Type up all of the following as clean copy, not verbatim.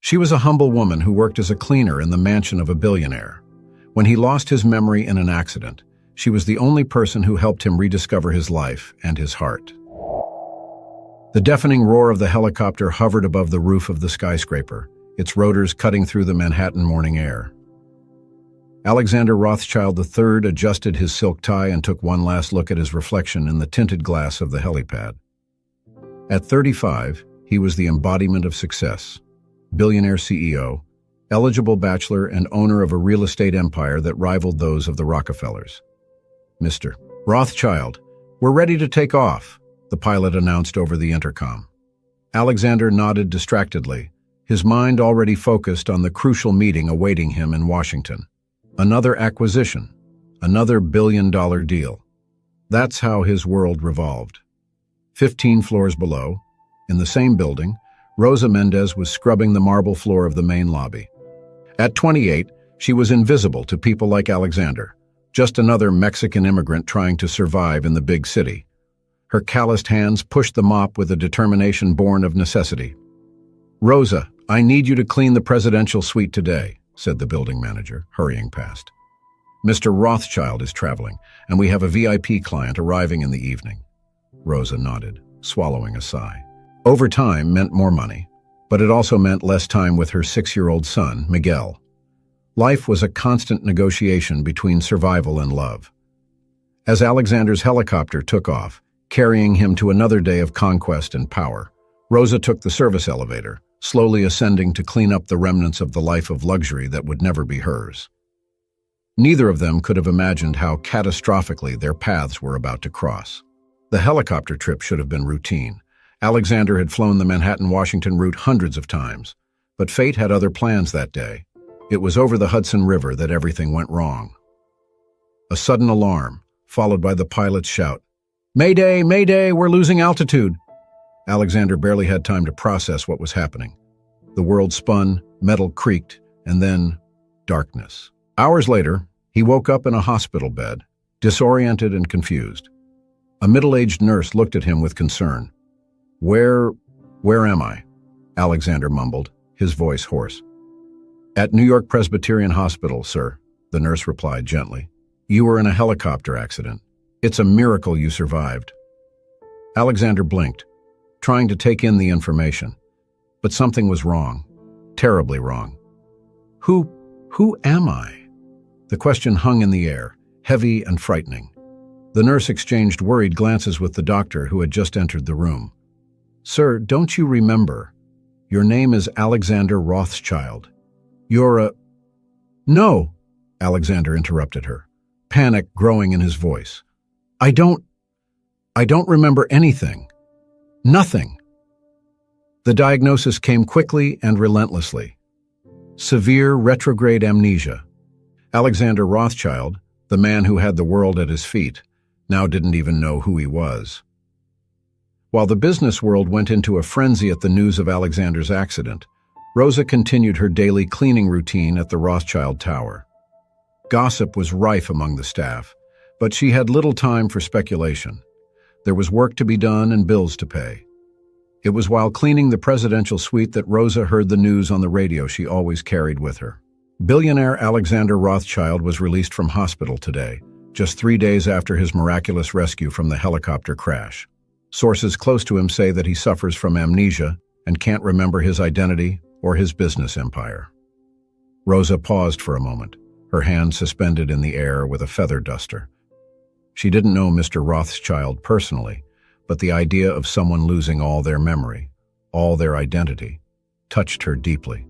She was a humble woman who worked as a cleaner in the mansion of a billionaire. When he lost his memory in an accident, she was the only person who helped him rediscover his life and his heart. The deafening roar of the helicopter hovered above the roof of the skyscraper, its rotors cutting through the Manhattan morning air. Alexander Rothschild III adjusted his silk tie and took one last look at his reflection in the tinted glass of the helipad. At 35, he was the embodiment of success. Billionaire CEO, eligible bachelor and owner of a real estate empire that rivaled those of the Rockefellers. Mr. Rothschild, we're ready to take off, the pilot announced over the intercom. Alexander nodded distractedly, his mind already focused on the crucial meeting awaiting him in Washington. Another acquisition, another billion-dollar deal. That's how his world revolved. 15 floors below, in the same building, Rosa Mendez was scrubbing the marble floor of the main lobby. At 28, she was invisible to people like Alexander, just another Mexican immigrant trying to survive in the big city. Her calloused hands pushed the mop with a determination born of necessity. "Rosa, I need you to clean the presidential suite today," said the building manager, hurrying past. "Mr. Rothschild is traveling, and we have a VIP client arriving in the evening." Rosa nodded, swallowing a sigh. Overtime meant more money, but it also meant less time with her 6-year-old son, Miguel. Life was a constant negotiation between survival and love. As Alexander's helicopter took off, carrying him to another day of conquest and power, Rosa took the service elevator, slowly ascending to clean up the remnants of the life of luxury that would never be hers. Neither of them could have imagined how catastrophically their paths were about to cross. The helicopter trip should have been routine. Alexander had flown the Manhattan-Washington route hundreds of times, but fate had other plans that day. It was over the Hudson River that everything went wrong. A sudden alarm, followed by the pilot's shout, "Mayday, Mayday, we're losing altitude!" Alexander barely had time to process what was happening. The world spun, metal creaked, and then darkness. Hours later, he woke up in a hospital bed, disoriented and confused. A middle-aged nurse looked at him with concern. Where am I?" Alexander mumbled, his voice hoarse. "At New York Presbyterian Hospital, sir," the nurse replied gently. "You were in a helicopter accident. It's a miracle you survived." Alexander blinked, trying to take in the information. But something was wrong, terribly wrong. Who am I?" The question hung in the air, heavy and frightening. The nurse exchanged worried glances with the doctor who had just entered the room. "Sir, don't you remember? Your name is Alexander Rothschild. You're a—" "No," Alexander interrupted her, panic growing in his voice. I don't remember anything. Nothing." The diagnosis came quickly and relentlessly. Severe retrograde amnesia. Alexander Rothschild, the man who had the world at his feet, now didn't even know who he was. While the business world went into a frenzy at the news of Alexander's accident, Rosa continued her daily cleaning routine at the Rothschild Tower. Gossip was rife among the staff, but she had little time for speculation. There was work to be done and bills to pay. It was while cleaning the presidential suite that Rosa heard the news on the radio she always carried with her. Billionaire Alexander Rothschild was released from hospital today, just 3 days after his miraculous rescue from the helicopter crash. Sources close to him say that he suffers from amnesia and can't remember his identity or his business empire. Rosa paused for a moment, her hand suspended in the air with a feather duster. She didn't know Mr. Rothschild personally, but the idea of someone losing all their memory, all their identity, touched her deeply.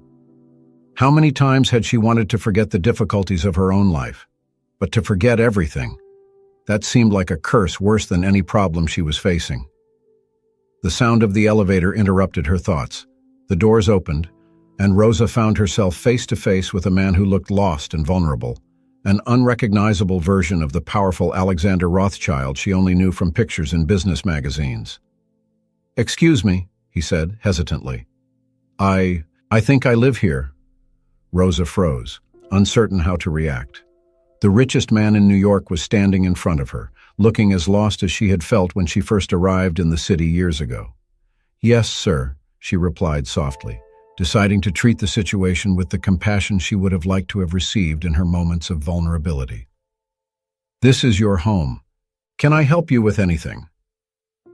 How many times had she wanted to forget the difficulties of her own life? But to forget everything, that seemed like a curse worse than any problem she was facing. The sound of the elevator interrupted her thoughts. The doors opened, and Rosa found herself face to face with a man who looked lost and vulnerable, an unrecognizable version of the powerful Alexander Rothschild she only knew from pictures in business magazines. "Excuse me," he said, hesitantly. I think I live here." Rosa froze, uncertain how to react. The richest man in New York was standing in front of her, looking as lost as she had felt when she first arrived in the city years ago. "Yes, sir," she replied softly, deciding to treat the situation with the compassion she would have liked to have received in her moments of vulnerability. "This is your home. Can I help you with anything?"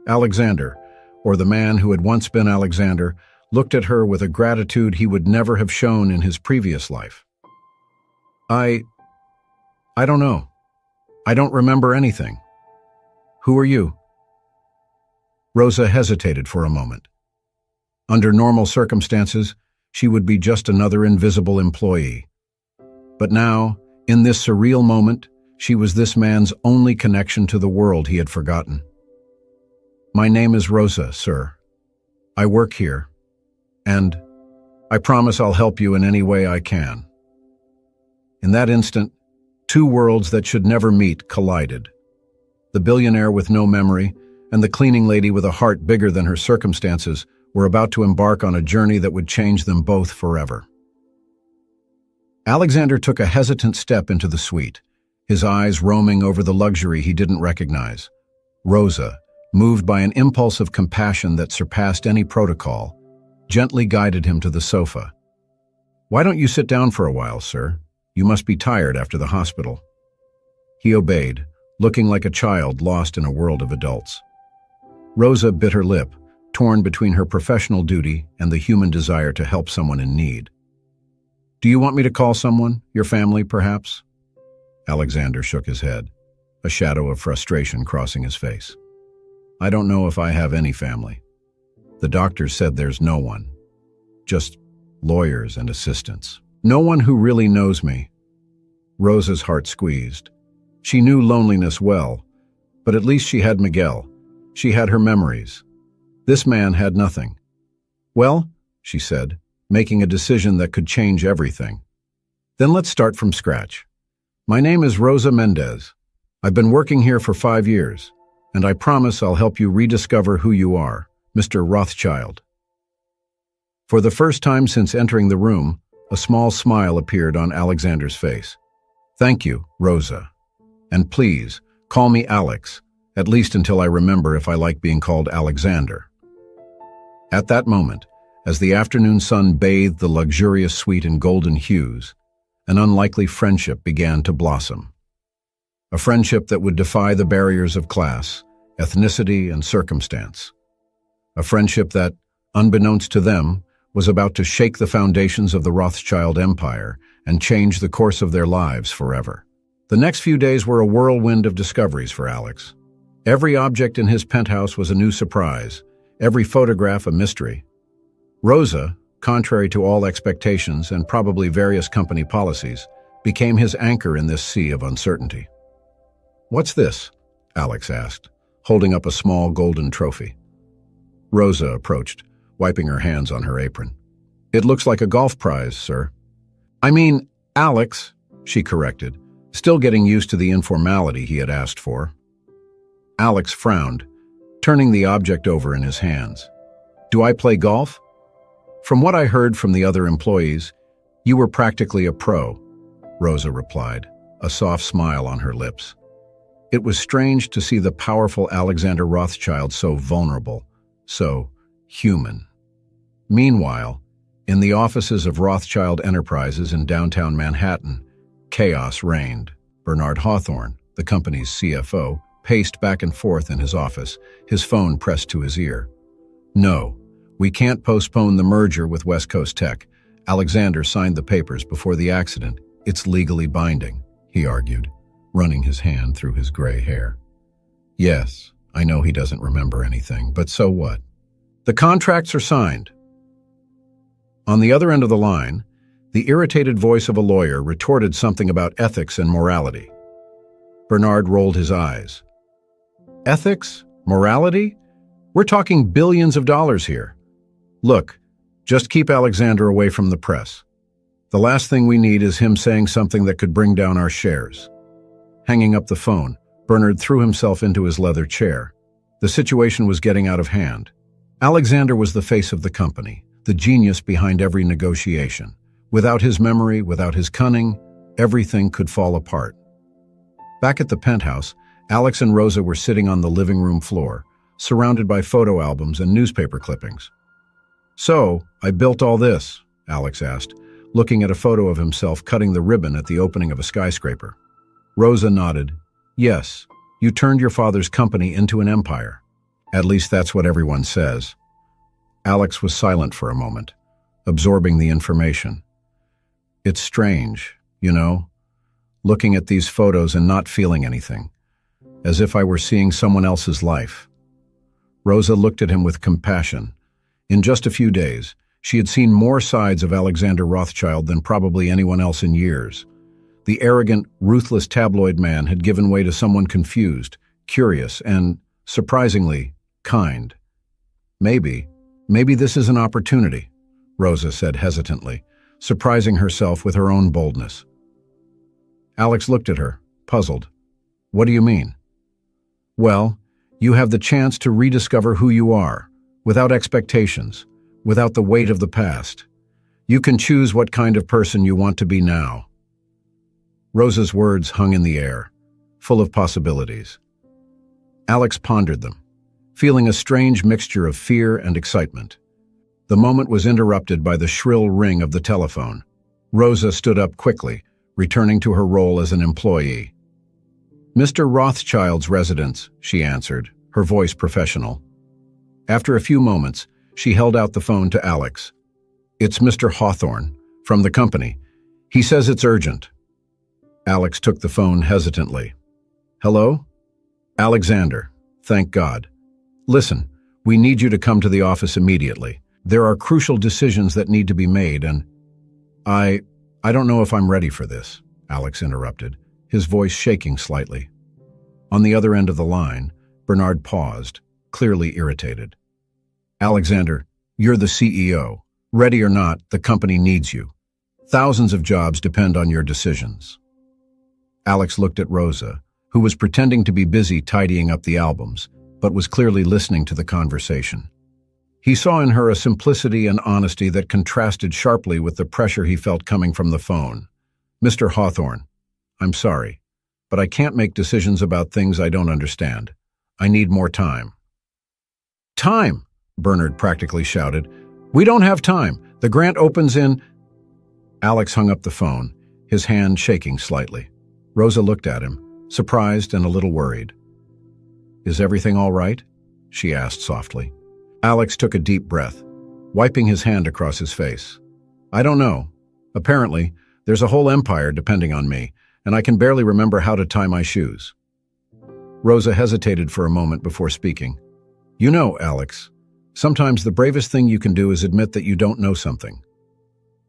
Alexander, or the man who had once been Alexander, looked at her with a gratitude he would never have shown in his previous life. I don't know. I don't remember anything. Who are you?" Rosa hesitated for a moment. Under normal circumstances, she would be just another invisible employee. But now, in this surreal moment, she was this man's only connection to the world he had forgotten. "My name is Rosa, sir. I work here, and I promise I'll help you in any way I can." In that instant, two worlds that should never meet collided. The billionaire with no memory and the cleaning lady with a heart bigger than her circumstances were about to embark on a journey that would change them both forever. Alexander took a hesitant step into the suite, his eyes roaming over the luxury he didn't recognize. Rosa, moved by an impulse of compassion that surpassed any protocol, gently guided him to the sofa. "Why don't you sit down for a while, sir? You must be tired after the hospital." He obeyed, looking like a child lost in a world of adults. Rosa bit her lip, torn between her professional duty and the human desire to help someone in need. "Do you want me to call someone? Your family, perhaps?" Alexander shook his head, a shadow of frustration crossing his face. "I don't know if I have any family. The doctor said there's no one. Just lawyers and assistants. No one who really knows me." Rosa's heart squeezed. She knew loneliness well, but at least she had Miguel. She had her memories. This man had nothing. "Well," she said, making a decision that could change everything. "Then let's start from scratch. My name is Rosa Mendez. I've been working here for 5 years, and I promise I'll help you rediscover who you are, Mr. Rothschild." For the first time since entering the room, a small smile appeared on Alexander's face. "Thank you, Rosa. And please, call me Alex, at least until I remember if I like being called Alexander." At that moment, as the afternoon sun bathed the luxurious suite in golden hues, an unlikely friendship began to blossom. A friendship that would defy the barriers of class, ethnicity, and circumstance. A friendship that, unbeknownst to them, was about to shake the foundations of the Rothschild empire and change the course of their lives forever. The next few days were a whirlwind of discoveries for Alex. Every object in his penthouse was a new surprise, every photograph a mystery. Rosa, contrary to all expectations and probably various company policies, became his anchor in this sea of uncertainty. "What's this?" Alex asked, holding up a small golden trophy. Rosa approached, wiping her hands on her apron. "It looks like a golf prize, sir." "I mean, Alex," she corrected, still getting used to the informality he had asked for. Alex frowned, turning the object over in his hands. "Do I play golf?" "From what I heard from the other employees, you were practically a pro," Rosa replied, a soft smile on her lips. It was strange to see the powerful Alexander Rothschild so vulnerable, so human. Meanwhile, in the offices of Rothschild Enterprises in downtown Manhattan, chaos reigned. Bernard Hawthorne, the company's CFO, paced back and forth in his office, his phone pressed to his ear. "No, we can't postpone the merger with West Coast Tech. Alexander signed the papers before the accident. It's legally binding," he argued, running his hand through his gray hair. "Yes, I know he doesn't remember anything, but so what? The contracts are signed." On the other end of the line, the irritated voice of a lawyer retorted something about ethics and morality. Bernard rolled his eyes. "Ethics? Morality? We're talking billions of dollars here. Look, just keep Alexander away from the press. The last thing we need is him saying something that could bring down our shares." Hanging up the phone, Bernard threw himself into his leather chair. The situation was getting out of hand. Alexander was the face of the company, the genius behind every negotiation. Without his memory, without his cunning, everything could fall apart. Back at the penthouse, Alex and Rosa were sitting on the living room floor, surrounded by photo albums and newspaper clippings. "So, I built all this?" Alex asked, looking at a photo of himself cutting the ribbon at the opening of a skyscraper. Rosa nodded. "Yes, you turned your father's company into an empire. At least that's what everyone says." Alex was silent for a moment, absorbing the information. "It's strange, looking at these photos and not feeling anything, as if I were seeing someone else's life." Rosa looked at him with compassion. In just a few days, she had seen more sides of Alexander Rothschild than probably anyone else in years. The arrogant, ruthless tabloid man had given way to someone confused, curious, and, surprisingly, kind. Maybe this is an opportunity," Rosa said hesitantly, surprising herself with her own boldness. Alex looked at her, puzzled. "What do you mean?" "Well, you have the chance to rediscover who you are, without expectations, without the weight of the past. You can choose what kind of person you want to be now." Rosa's words hung in the air, full of possibilities. Alex pondered them, feeling a strange mixture of fear and excitement. The moment was interrupted by the shrill ring of the telephone. Rosa stood up quickly, returning to her role as an employee. "Mr. Rothschild's residence," she answered, her voice professional. After a few moments, she held out the phone to Alex. "It's Mr. Hawthorne, from the company. He says it's urgent." Alex took the phone hesitantly. "Hello? Alexander, thank God. Listen, we need you to come to the office immediately. There are crucial decisions that need to be made, and I don't know if I'm ready for this," Alex interrupted, his voice shaking slightly. On the other end of the line, Bernard paused, clearly irritated. "Alexander, you're the CEO. Ready or not, the company needs you. Thousands of jobs depend on your decisions." Alex looked at Rosa, who was pretending to be busy tidying up the albums, but was clearly listening to the conversation. He saw in her a simplicity and honesty that contrasted sharply with the pressure he felt coming from the phone. "Mr. Hawthorne, I'm sorry, but I can't make decisions about things I don't understand. I need more time." "Time!" Bernard practically shouted. "We don't have time. The grant opens in—" Alex hung up the phone, his hand shaking slightly. Rosa looked at him, surprised and a little worried. "Is everything all right?" she asked softly. Alex took a deep breath, wiping his hand across his face. "I don't know. Apparently, there's a whole empire depending on me, and I can barely remember how to tie my shoes." Rosa hesitated for a moment before speaking. "You know, Alex, sometimes the bravest thing you can do is admit that you don't know something.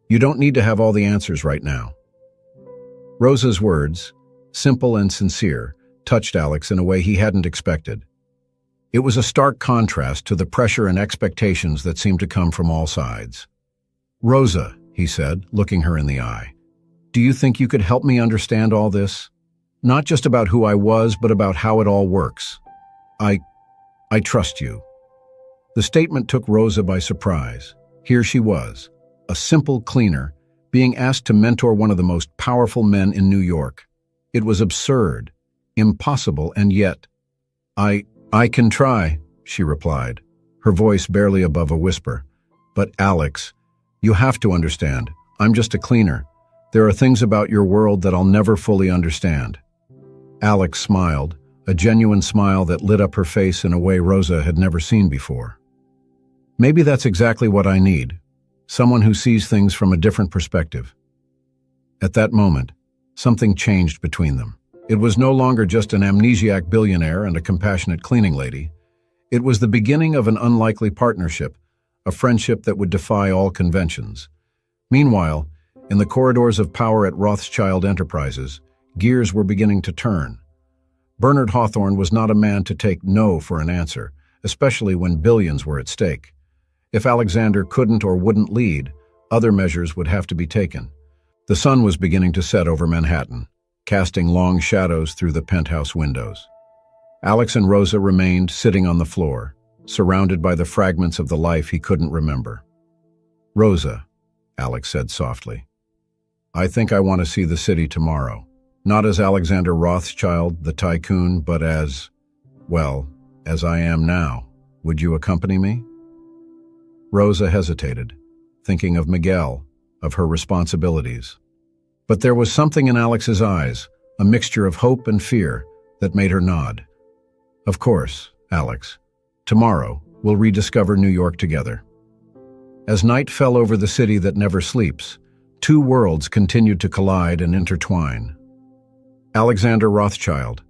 You don't need to have all the answers right now." Rosa's words, simple and sincere, touched Alex in a way he hadn't expected. It was a stark contrast to the pressure and expectations that seemed to come from all sides. "Rosa," he said, looking her in the eye, "do you think you could help me understand all this? Not just about who I was, but about how it all works. I trust you." The statement took Rosa by surprise. Here she was, a simple cleaner, being asked to mentor one of the most powerful men in New York. It was absurd, impossible, and yet, I can try," she replied, her voice barely above a whisper. "But Alex, you have to understand, I'm just a cleaner. There are things about your world that I'll never fully understand." Alex smiled, a genuine smile that lit up her face in a way Rosa had never seen before. "Maybe that's exactly what I need. Someone who sees things from a different perspective." At that moment, something changed between them. It was no longer just an amnesiac billionaire and a compassionate cleaning lady. It was the beginning of an unlikely partnership, a friendship that would defy all conventions. Meanwhile, in the corridors of power at Rothschild Enterprises, gears were beginning to turn. Bernard Hawthorne was not a man to take no for an answer, especially when billions were at stake. If Alexander couldn't or wouldn't lead, other measures would have to be taken. The sun was beginning to set over Manhattan, casting long shadows through the penthouse windows. Alex and Rosa remained sitting on the floor, surrounded by the fragments of the life he couldn't remember. "Rosa," Alex said softly, "I think I want to see the city tomorrow. Not as Alexander Rothschild, the tycoon, but as I am now. Would you accompany me?" Rosa hesitated, thinking of Miguel, of her responsibilities. But there was something in Alex's eyes, a mixture of hope and fear, that made her nod. Of course, Alex. Tomorrow, we'll rediscover New York together. As night fell over the city that never sleeps, two worlds continued to collide and intertwine. Alexander Rothschild,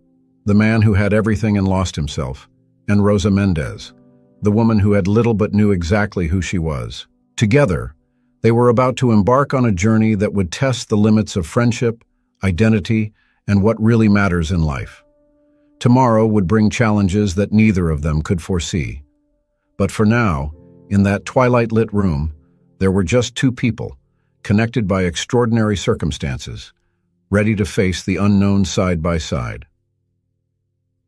the man who had everything and lost himself, and Rosa Mendez, the woman who had little but knew exactly who she was. Together, they were about to embark on a journey that would test the limits of friendship, identity, and what really matters in life. Tomorrow would bring challenges that neither of them could foresee. But for now, in that twilight-lit room, there were just two people, connected by extraordinary circumstances, ready to face the unknown side by side.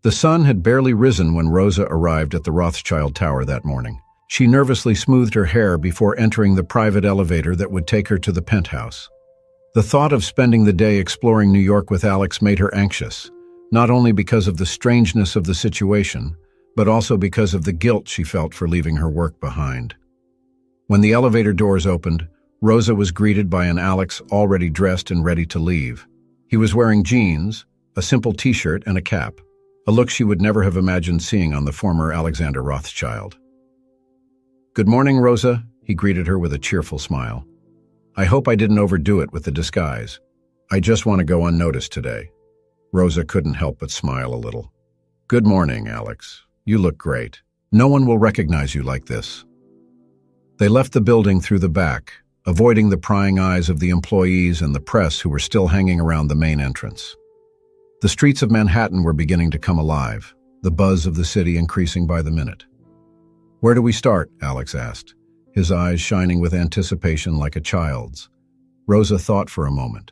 The sun had barely risen when Rosa arrived at the Rothschild Tower that morning. She nervously smoothed her hair before entering the private elevator that would take her to the penthouse. The thought of spending the day exploring New York with Alex made her anxious, not only because of the strangeness of the situation, but also because of the guilt she felt for leaving her work behind. When the elevator doors opened, Rosa was greeted by an Alex already dressed and ready to leave. He was wearing jeans, a simple t-shirt, and a cap, a look she would never have imagined seeing on the former Alexander Rothschild. "Good morning, Rosa," he greeted her with a cheerful smile. "I hope I didn't overdo it with the disguise. I just want to go unnoticed today." Rosa couldn't help but smile a little. "Good morning, Alex. You look great. No one will recognize you like this." They left the building through the back, avoiding the prying eyes of the employees and the press who were still hanging around the main entrance. The streets of Manhattan were beginning to come alive, the buzz of the city increasing by the minute. "Where do we start?" Alex asked, his eyes shining with anticipation like a child's. Rosa thought for a moment.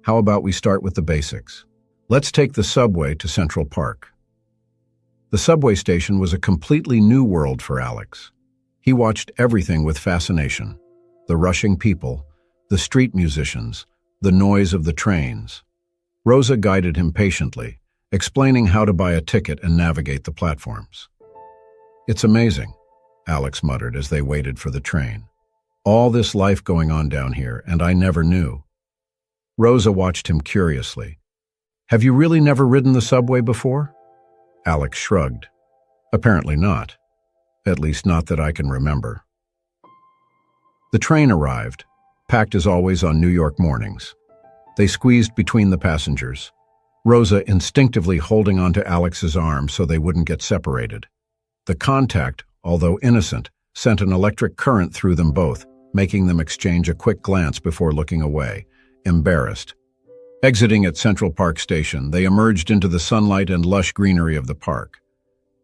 "How about we start with the basics? Let's take the subway to Central Park." The subway station was a completely new world for Alex. He watched everything with fascination. The rushing people, the street musicians, the noise of the trains. Rosa guided him patiently, explaining how to buy a ticket and navigate the platforms. "It's amazing," Alex muttered as they waited for the train. "All this life going on down here, and I never knew." Rosa watched him curiously. "Have you really never ridden the subway before?" Alex shrugged. "Apparently not. At least not that I can remember." The train arrived, packed as always on New York mornings. They squeezed between the passengers, Rosa instinctively holding onto Alex's arm so they wouldn't get separated. The contact, although innocent, sent an electric current through them both, making them exchange a quick glance before looking away, embarrassed. Exiting at Central Park Station, they emerged into the sunlight and lush greenery of the park.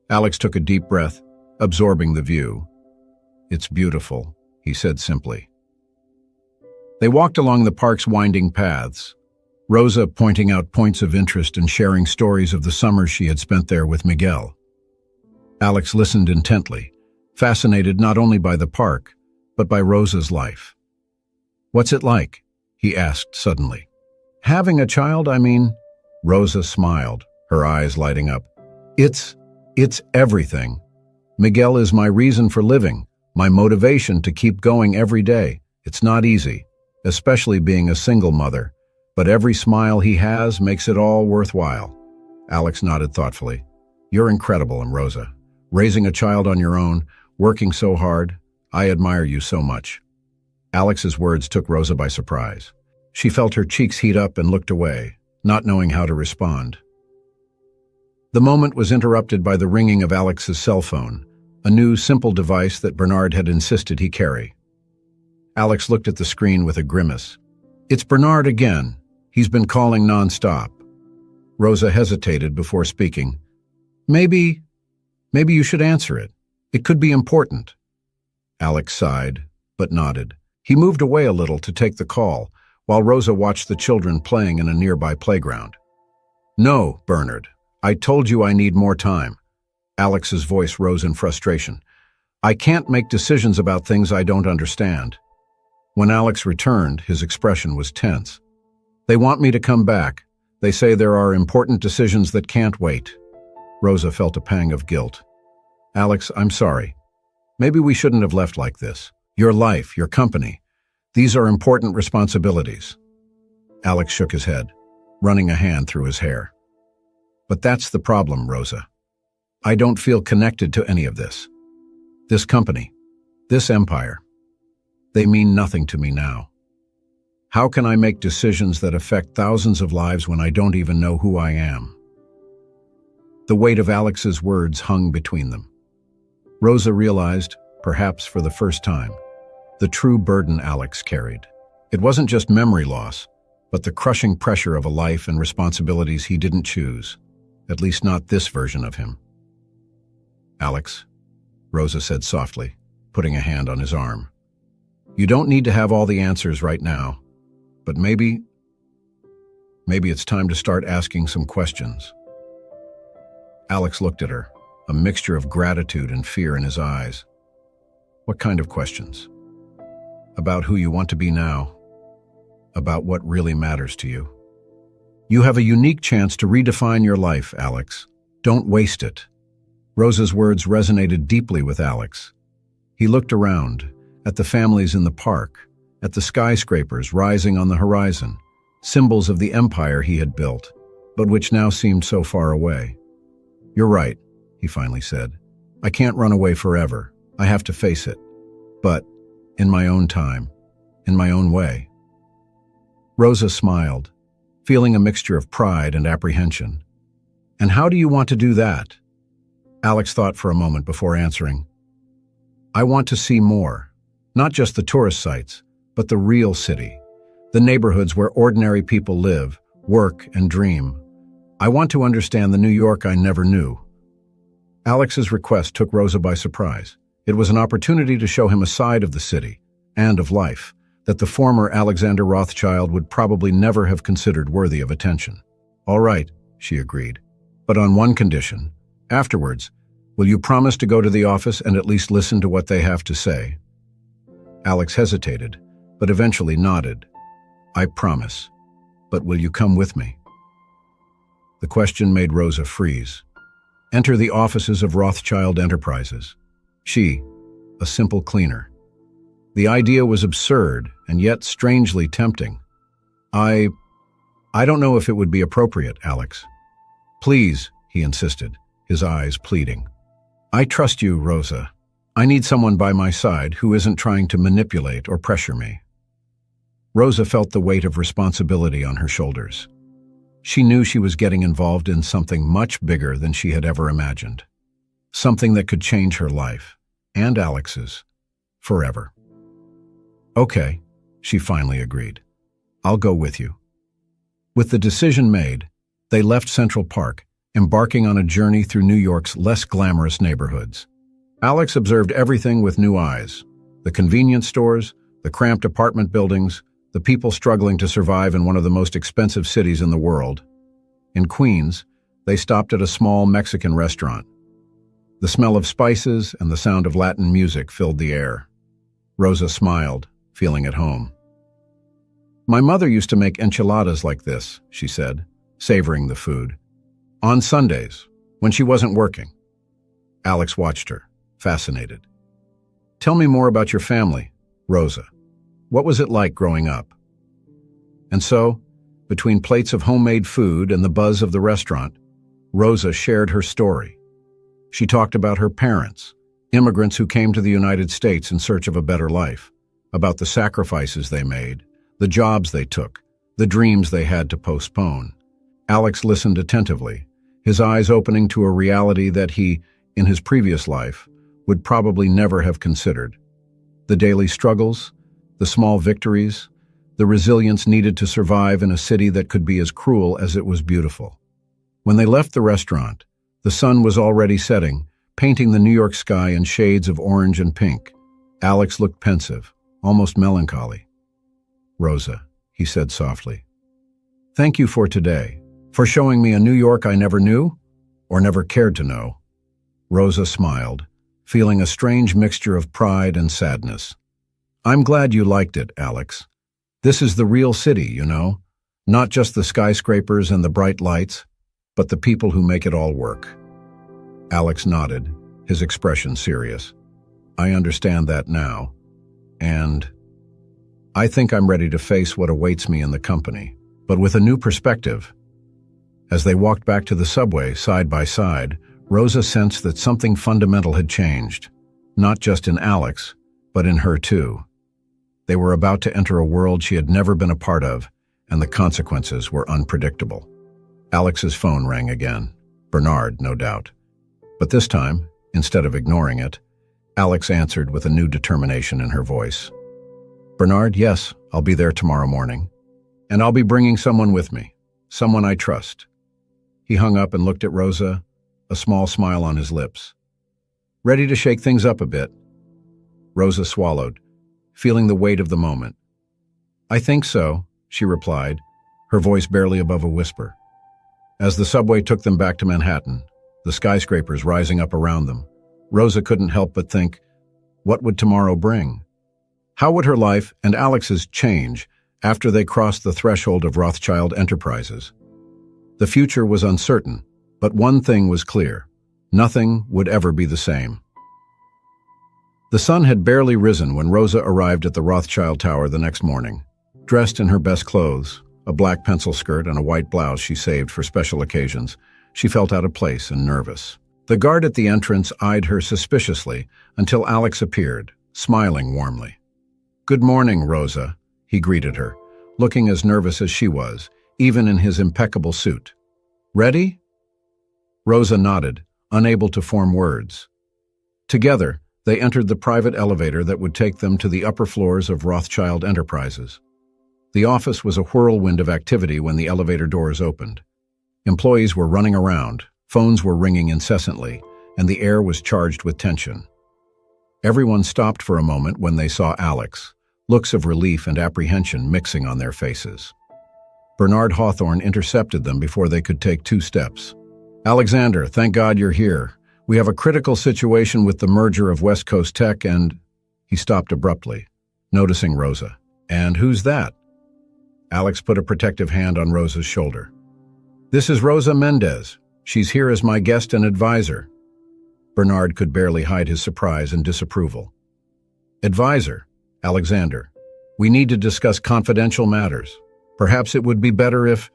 Alex took a deep breath, absorbing the view. "It's beautiful," he said simply. They walked along the park's winding paths, Rosa pointing out points of interest and sharing stories of the summers she had spent there with Miguel. Alex listened intently, fascinated not only by the park, but by Rosa's life. "What's it like?" he asked suddenly. "Having a child, I mean?" Rosa smiled, her eyes lighting up. It's everything. Miguel is my reason for living, my motivation to keep going every day. It's not easy, especially being a single mother, but every smile he has makes it all worthwhile." Alex nodded thoughtfully. "You're incredible, Rosa. Raising a child on your own, working so hard, I admire you so much." Alex's words took Rosa by surprise. She felt her cheeks heat up and looked away, not knowing how to respond. The moment was interrupted by the ringing of Alex's cell phone, a new, simple device that Bernard had insisted he carry. Alex looked at the screen with a grimace. "It's Bernard again. He's been calling nonstop." Rosa hesitated before speaking. Maybe you should answer it. It could be important." Alex sighed, but nodded. He moved away a little to take the call, while Rosa watched the children playing in a nearby playground. "No, Bernard. I told you I need more time." Alex's voice rose in frustration. "I can't make decisions about things I don't understand." When Alex returned, his expression was tense. "They want me to come back. They say there are important decisions that can't wait." Rosa felt a pang of guilt. "Alex, I'm sorry. Maybe we shouldn't have left like this. Your life, your company, these are important responsibilities. Alex shook his head, running a hand through his hair. But that's the problem, Rosa. I don't feel connected to any of this. This company, this empire, they mean nothing to me now. How can I make decisions that affect thousands of lives when I don't even know who I am? The weight of Alex's words hung between them. Rosa realized, perhaps for the first time, the true burden Alex carried. It wasn't just memory loss, but the crushing pressure of a life and responsibilities he didn't choose, at least not this version of him. Alex, Rosa said softly, putting a hand on his arm. You don't need to have all the answers right now, but maybe it's time to start asking some questions. Alex looked at her, a mixture of gratitude and fear in his eyes. What kind of questions? About who you want to be now. About what really matters to you. You have a unique chance to redefine your life, Alex. Don't waste it. Rosa's words resonated deeply with Alex. He looked around, at the families in the park, at the skyscrapers rising on the horizon, symbols of the empire he had built, but which now seemed so far away. You're right, he finally said. I can't run away forever. I have to face it. But, in my own time, in my own way. Rosa smiled, feeling a mixture of pride and apprehension. And how do you want to do that? Alex thought for a moment before answering. I want to see more, not just the tourist sites, but the real city, the neighborhoods where ordinary people live, work, and dream. I want to understand the New York I never knew. Alex's request took Rosa by surprise. It was an opportunity to show him a side of the city, and of life, that the former Alexander Rothschild would probably never have considered worthy of attention. All right, she agreed, but on one condition. Afterwards, will you promise to go to the office and at least listen to what they have to say? Alex hesitated, but eventually nodded. I promise, but will you come with me? The question made Rosa freeze. Enter the offices of Rothschild Enterprises. She, a simple cleaner. The idea was absurd and yet strangely tempting. I don't know if it would be appropriate, Alex. Please, he insisted, his eyes pleading. I trust you, Rosa. I need someone by my side who isn't trying to manipulate or pressure me. Rosa felt the weight of responsibility on her shoulders. She knew she was getting involved in something much bigger than she had ever imagined. Something that could change her life, and Alex's, forever. Okay, she finally agreed. I'll go with you. With the decision made, they left Central Park, embarking on a journey through New York's less glamorous neighborhoods. Alex observed everything with new eyes. The convenience stores, the cramped apartment buildings, the people struggling to survive in one of the most expensive cities in the world. In Queens, they stopped at a small Mexican restaurant. The smell of spices and the sound of Latin music filled the air. Rosa smiled, feeling at home. My mother used to make enchiladas like this, she said, savoring the food. On Sundays, when she wasn't working. Alex watched her, fascinated. Tell me more about your family, Rosa. What was it like growing up? And so, between plates of homemade food and the buzz of the restaurant, Rosa shared her story. She talked about her parents, immigrants who came to the United States in search of a better life, about the sacrifices they made, the jobs they took, the dreams they had to postpone. Alex listened attentively, his eyes opening to a reality that he, in his previous life, would probably never have considered. The daily struggles, the small victories, the resilience needed to survive in a city that could be as cruel as it was beautiful. When they left the restaurant, the sun was already setting, painting the New York sky in shades of orange and pink. Alex looked pensive, almost melancholy. Rosa, he said softly, thank you for today, for showing me a New York I never knew, or never cared to know. Rosa smiled, feeling a strange mixture of pride and sadness. I'm glad you liked it, Alex. This is the real city, you know, not just the skyscrapers and the bright lights, but the people who make it all work. Alex nodded, his expression serious. I understand that now, and I think I'm ready to face what awaits me in the company, but with a new perspective. As they walked back to the subway side by side, Rosa sensed that something fundamental had changed, not just in Alex, but in her too. They were about to enter a world she had never been a part of, and the consequences were unpredictable. Alex's phone rang again. Bernard, no doubt. But this time, instead of ignoring it, Alex answered with a new determination in her voice. Bernard, yes, I'll be there tomorrow morning. And I'll be bringing someone with me, someone I trust. He hung up and looked at Rosa, a small smile on his lips. Ready to shake things up a bit? Rosa swallowed, feeling the weight of the moment. I think so, she replied, her voice barely above a whisper. As the subway took them back to Manhattan, the skyscrapers rising up around them, Rosa couldn't help but think, what would tomorrow bring? How would her life and Alex's change after they crossed the threshold of Rothschild Enterprises? The future was uncertain, but one thing was clear. Nothing would ever be the same. The sun had barely risen when Rosa arrived at the Rothschild Tower the next morning. Dressed in her best clothes, a black pencil skirt and a white blouse she saved for special occasions, she felt out of place and nervous. The guard at the entrance eyed her suspiciously until Alex appeared, smiling warmly. Good morning, Rosa, he greeted her, looking as nervous as she was, even in his impeccable suit. Ready? Rosa nodded, unable to form words. Together, they entered the private elevator that would take them to the upper floors of Rothschild Enterprises. The office was a whirlwind of activity when the elevator doors opened. Employees were running around, phones were ringing incessantly, and the air was charged with tension. Everyone stopped for a moment when they saw Alex, looks of relief and apprehension mixing on their faces. Bernard Hawthorne intercepted them before they could take 2 steps. Alexander, thank God you're here. We have a critical situation with the merger of West Coast Tech and... He stopped abruptly, noticing Rosa. And who's that? Alex put a protective hand on Rosa's shoulder. This is Rosa Mendez. She's here as my guest and advisor. Bernard could barely hide his surprise and disapproval. Advisor, Alexander, we need to discuss confidential matters. Perhaps it would be better if...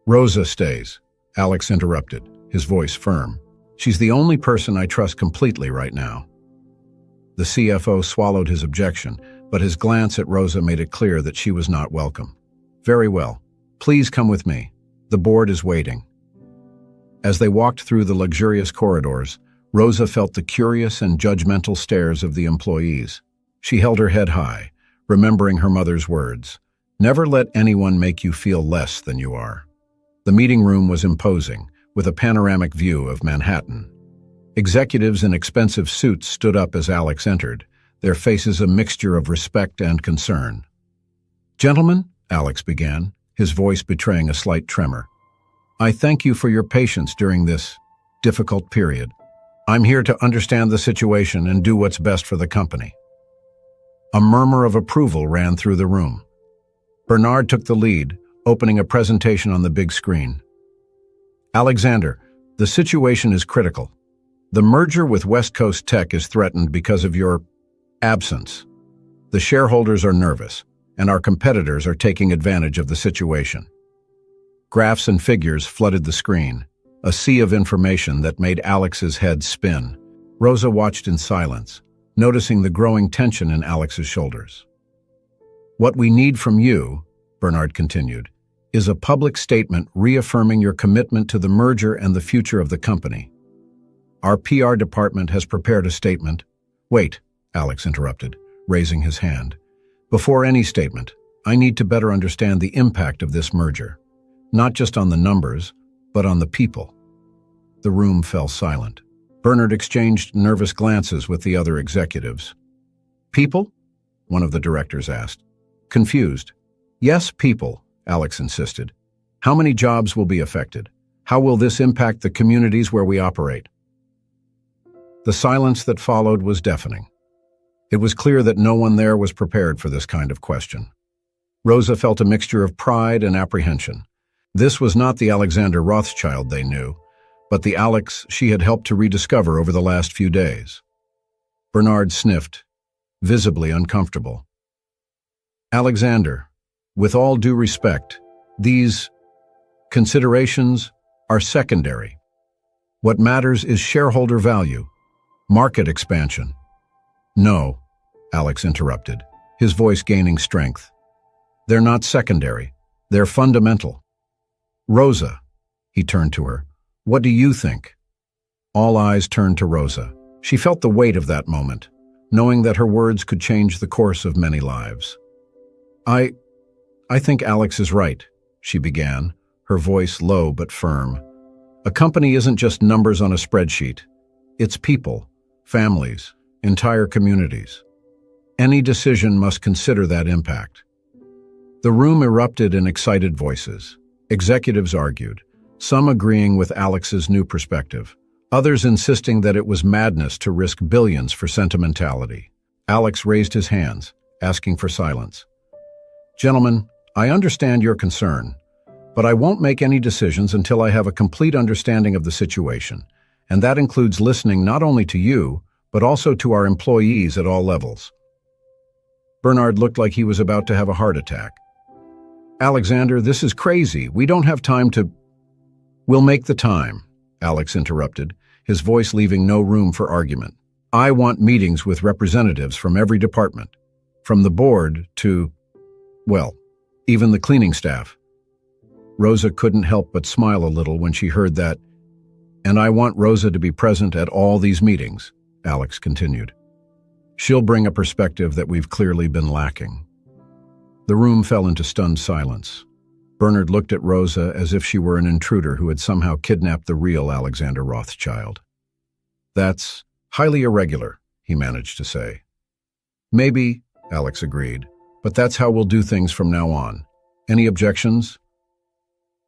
Rosa stays, Alex interrupted, his voice firm. She's the only person I trust completely right now. The CFO swallowed his objection, but his glance at Rosa made it clear that she was not welcome. Very well. Please come with me. The board is waiting. As they walked through the luxurious corridors, Rosa felt the curious and judgmental stares of the employees. She held her head high, remembering her mother's words. Never let anyone make you feel less than you are. The meeting room was imposing, with a panoramic view of Manhattan. Executives in expensive suits stood up as Alex entered, their faces a mixture of respect and concern. Gentlemen, Alex began, his voice betraying a slight tremor. I thank you for your patience during this difficult period. I'm here to understand the situation and do what's best for the company. A murmur of approval ran through the room. Bernard took the lead, opening a presentation on the big screen. Alexander, the situation is critical. The merger with West Coast Tech is threatened because of your absence. The shareholders are nervous, and our competitors are taking advantage of the situation. Graphs and figures flooded the screen, a sea of information that made Alex's head spin. Rosa watched in silence, noticing the growing tension in Alex's shoulders. What we need from you, Bernard continued, is a public statement reaffirming your commitment to the merger and the future of the company. Our PR department has prepared a statement. Wait, Alex interrupted, raising his hand. Before any statement, I need to better understand the impact of this merger, not just on the numbers, but on the people. The room fell silent. Bernard exchanged nervous glances with the other executives. People? One of the directors asked. Confused. Yes, people, Alex insisted. How many jobs will be affected? How will this impact the communities where we operate? The silence that followed was deafening. It was clear that no one there was prepared for this kind of question. Rosa felt a mixture of pride and apprehension. This was not the Alexander Rothschild they knew, but the Alex she had helped to rediscover over the last few days. Bernard sniffed, visibly uncomfortable. Alexander, with all due respect, these considerations are secondary. What matters is shareholder value, market expansion. No, Alex interrupted, his voice gaining strength. They're not secondary. They're fundamental. Rosa, he turned to her, what do you think? All eyes turned to Rosa. She felt the weight of that moment, knowing that her words could change the course of many lives. I think Alex is right, she began, her voice low but firm. A company isn't just numbers on a spreadsheet. It's people, families, entire communities. Any decision must consider that impact. The room erupted in excited voices. Executives argued, some agreeing with Alex's new perspective, others insisting that it was madness to risk billions for sentimentality. Alex raised his hands, asking for silence. Gentlemen, I understand your concern, but I won't make any decisions until I have a complete understanding of the situation, and that includes listening not only to you, but also to our employees at all levels. Bernard looked like he was about to have a heart attack. Alexander, this is crazy. We don't have time to— We'll make the time, Alex interrupted, his voice leaving no room for argument. I want meetings with representatives from every department, from the board to, well, even the cleaning staff. Rosa couldn't help but smile a little when she heard that. And I want Rosa to be present at all these meetings, Alex continued. She'll bring a perspective that we've clearly been lacking. The room fell into stunned silence. Bernard looked at Rosa as if she were an intruder who had somehow kidnapped the real Alexander Rothschild. That's highly irregular, he managed to say. Maybe, Alex agreed, but that's how we'll do things from now on. Any objections?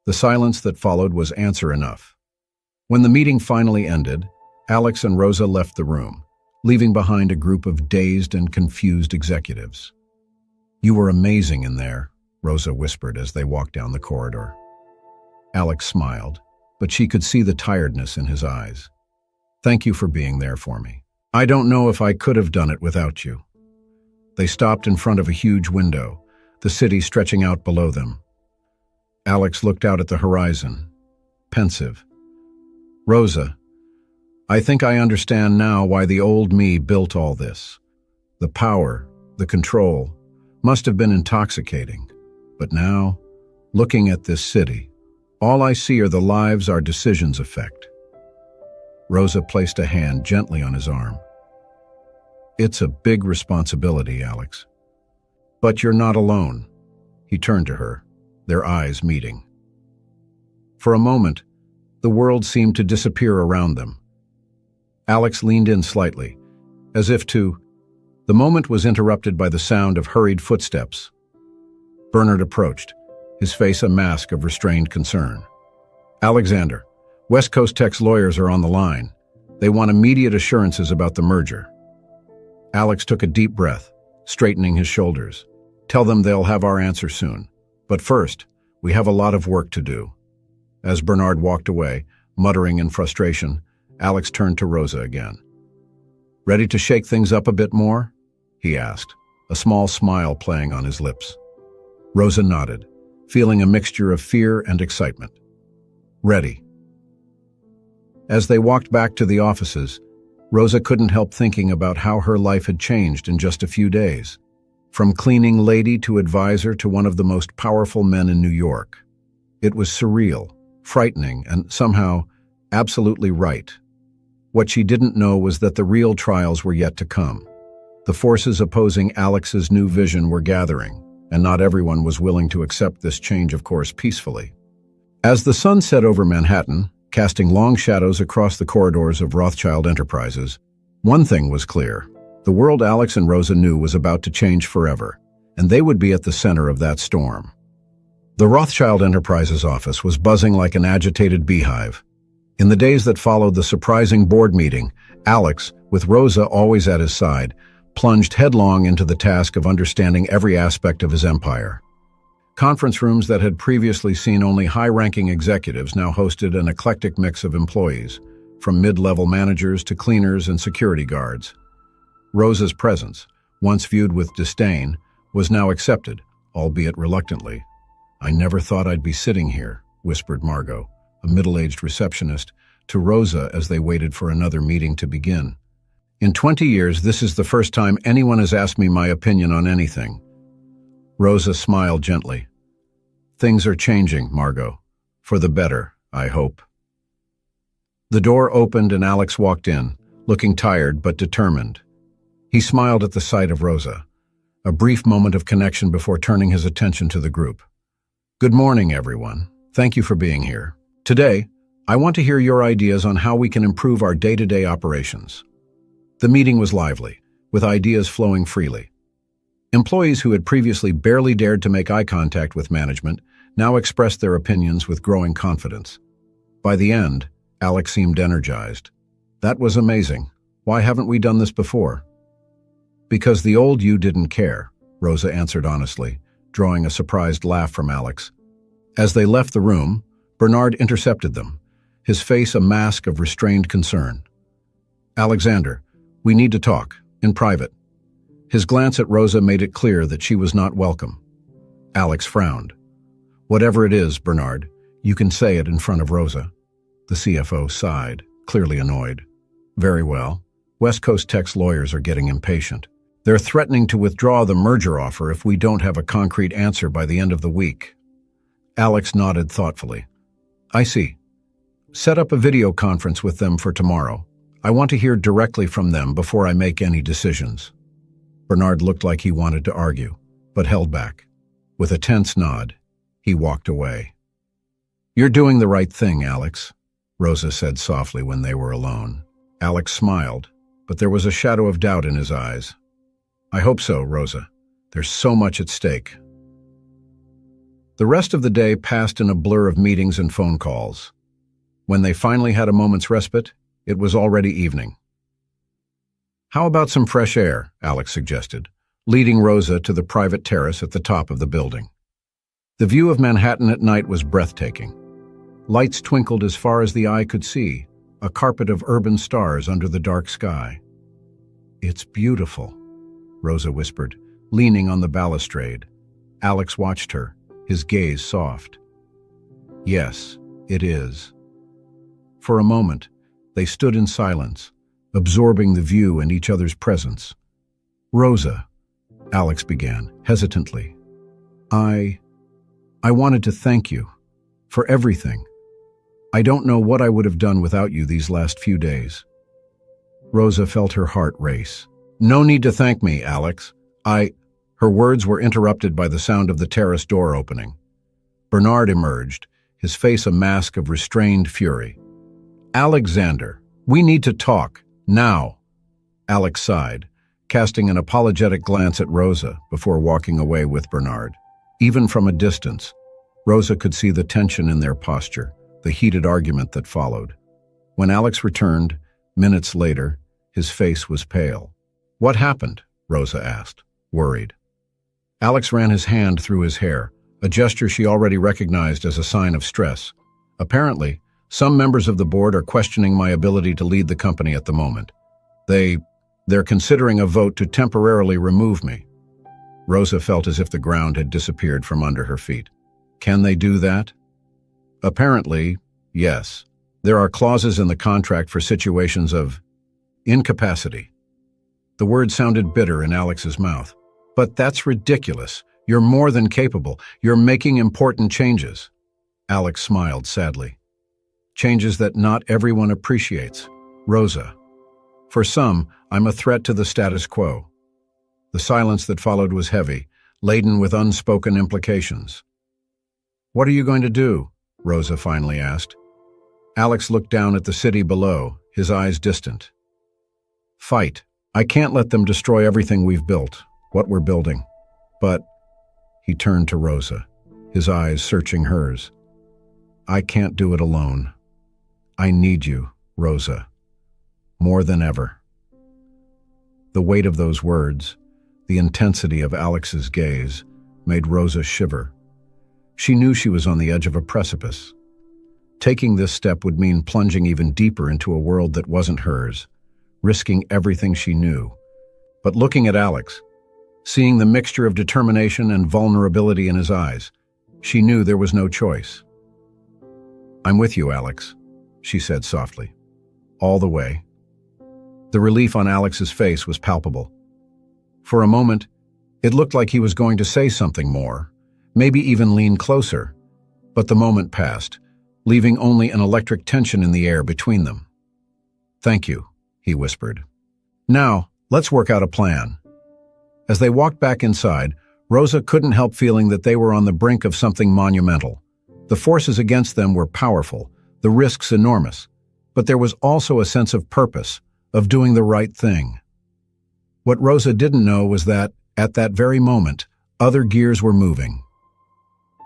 The silence that followed was answer enough. When the meeting finally ended, Alex and Rosa left the room, leaving behind a group of dazed and confused executives. You were amazing in there, Rosa whispered as they walked down the corridor. Alex smiled, but she could see the tiredness in his eyes. Thank you for being there for me. I don't know if I could have done it without you. They stopped in front of a huge window, the city stretching out below them. Alex looked out at the horizon, pensive. Rosa, I think I understand now why the old me built all this. The power, the control, must have been intoxicating. But now, looking at this city, all I see are the lives our decisions affect. Rosa placed a hand gently on his arm. It's a big responsibility, Alex. But you're not alone. He turned to her, their eyes meeting. For a moment, the world seemed to disappear around them. Alex leaned in slightly, as if to— The moment was interrupted by the sound of hurried footsteps. Bernard approached, his face a mask of restrained concern. Alexander, West Coast Tech's lawyers are on the line. They want immediate assurances about the merger. Alex took a deep breath, straightening his shoulders. Tell them they'll have our answer soon. But first, we have a lot of work to do. As Bernard walked away, muttering in frustration, Alex turned to Rosa again. Ready to shake things up a bit more? He asked, a small smile playing on his lips. Rosa nodded, feeling a mixture of fear and excitement. Ready. As they walked back to the offices, Rosa couldn't help thinking about how her life had changed in just a few days. From cleaning lady to advisor to one of the most powerful men in New York. It was surreal, frightening, and somehow absolutely right. What she didn't know was that the real trials were yet to come. The forces opposing Alex's new vision were gathering, and not everyone was willing to accept this change of course peacefully. As the sun set over Manhattan, casting long shadows across the corridors of Rothschild Enterprises, one thing was clear. The world Alex and Rosa knew was about to change forever, and they would be at the center of that storm. The Rothschild Enterprises office was buzzing like an agitated beehive. In the days that followed the surprising board meeting, Alex, with Rosa always at his side, plunged headlong into the task of understanding every aspect of his empire. Conference rooms that had previously seen only high-ranking executives now hosted an eclectic mix of employees, from mid-level managers to cleaners and security guards. Rosa's presence, once viewed with disdain, was now accepted, albeit reluctantly. "I never thought I'd be sitting here," whispered Margot, a middle-aged receptionist, to Rosa as they waited for another meeting to begin. "In 20 years, this is the first time anyone has asked me my opinion on anything." Rosa smiled gently. "Things are changing, Margot. For the better, I hope." The door opened and Alex walked in, looking tired but determined. He smiled at the sight of Rosa, a brief moment of connection before turning his attention to the group. "Good morning, everyone. Thank you for being here. Today, I want to hear your ideas on how we can improve our day-to-day operations." The meeting was lively, with ideas flowing freely. Employees who had previously barely dared to make eye contact with management now expressed their opinions with growing confidence. By the end, Alex seemed energized. "That was amazing. Why haven't we done this before?" "Because the old you didn't care," Rosa answered honestly, drawing a surprised laugh from Alex. As they left the room, Bernard intercepted them, his face a mask of restrained concern. "Alexander, we need to talk, in private." His glance at Rosa made it clear that she was not welcome. Alex frowned. "Whatever it is, Bernard, you can say it in front of Rosa." The CFO sighed, clearly annoyed. "Very well. West Coast Tech's lawyers are getting impatient. They're threatening to withdraw the merger offer if we don't have a concrete answer by the end of the week." Alex nodded thoughtfully. "I see. Set up a video conference with them for tomorrow. I want to hear directly from them before I make any decisions." Bernard looked like he wanted to argue, but held back. With a tense nod, he walked away. "You're doing the right thing, Alex," Rosa said softly when they were alone. Alex smiled, but there was a shadow of doubt in his eyes. "I hope so, Rosa. There's so much at stake." The rest of the day passed in a blur of meetings and phone calls. When they finally had a moment's respite, it was already evening. "How about some fresh air?" Alex suggested, leading Rosa to the private terrace at the top of the building. The view of Manhattan at night was breathtaking. Lights twinkled as far as the eye could see, a carpet of urban stars under the dark sky. "It's beautiful," Rosa whispered, leaning on the balustrade. Alex watched her, his gaze soft. "Yes, it is." For a moment, they stood in silence, absorbing the view and each other's presence. "Rosa," Alex began, hesitantly, I wanted to thank you for everything. I don't know what I would have done without you these last few days." Rosa felt her heart race. "No need to thank me, Alex. Her words were interrupted by the sound of the terrace door opening. Bernard emerged, his face a mask of restrained fury. "Alexander, we need to talk, now." Alex sighed, casting an apologetic glance at Rosa before walking away with Bernard. Even from a distance, Rosa could see the tension in their posture, the heated argument that followed. When Alex returned, minutes later, his face was pale. "What happened?" Rosa asked, worried. Alex ran his hand through his hair, a gesture she already recognized as a sign of stress. "Apparently, some members of the board are questioning my ability to lead the company at the moment. They're considering a vote to temporarily remove me." Rosa felt as if the ground had disappeared from under her feet. "Can they do that?" "Apparently, yes. There are clauses in the contract for situations of incapacity." The word sounded bitter in Alex's mouth. "But that's ridiculous. You're more than capable. You're making important changes." Alex smiled sadly. "Changes that not everyone appreciates, Rosa. For some, I'm a threat to the status quo." The silence that followed was heavy, laden with unspoken implications. "What are you going to do?" Rosa finally asked. Alex looked down at the city below, his eyes distant. "Fight. I can't let them destroy everything we've built, what we're building. But," he turned to Rosa, his eyes searching hers, "I can't do it alone. I need you, Rosa, more than ever." The weight of those words, the intensity of Alex's gaze, made Rosa shiver. She knew she was on the edge of a precipice. Taking this step would mean plunging even deeper into a world that wasn't hers, risking everything she knew. But looking at Alex, seeing the mixture of determination and vulnerability in his eyes, she knew there was no choice. "I'm with you, Alex," she said softly. "All the way." The relief on Alex's face was palpable. For a moment, it looked like he was going to say something more, maybe even lean closer, but the moment passed, leaving only an electric tension in the air between them. "Thank you," he whispered. "Now, let's work out a plan." As they walked back inside, Rosa couldn't help feeling that they were on the brink of something monumental. The forces against them were powerful, the risks enormous, but there was also a sense of purpose, of doing the right thing. What Rosa didn't know was that, at that very moment, other gears were moving.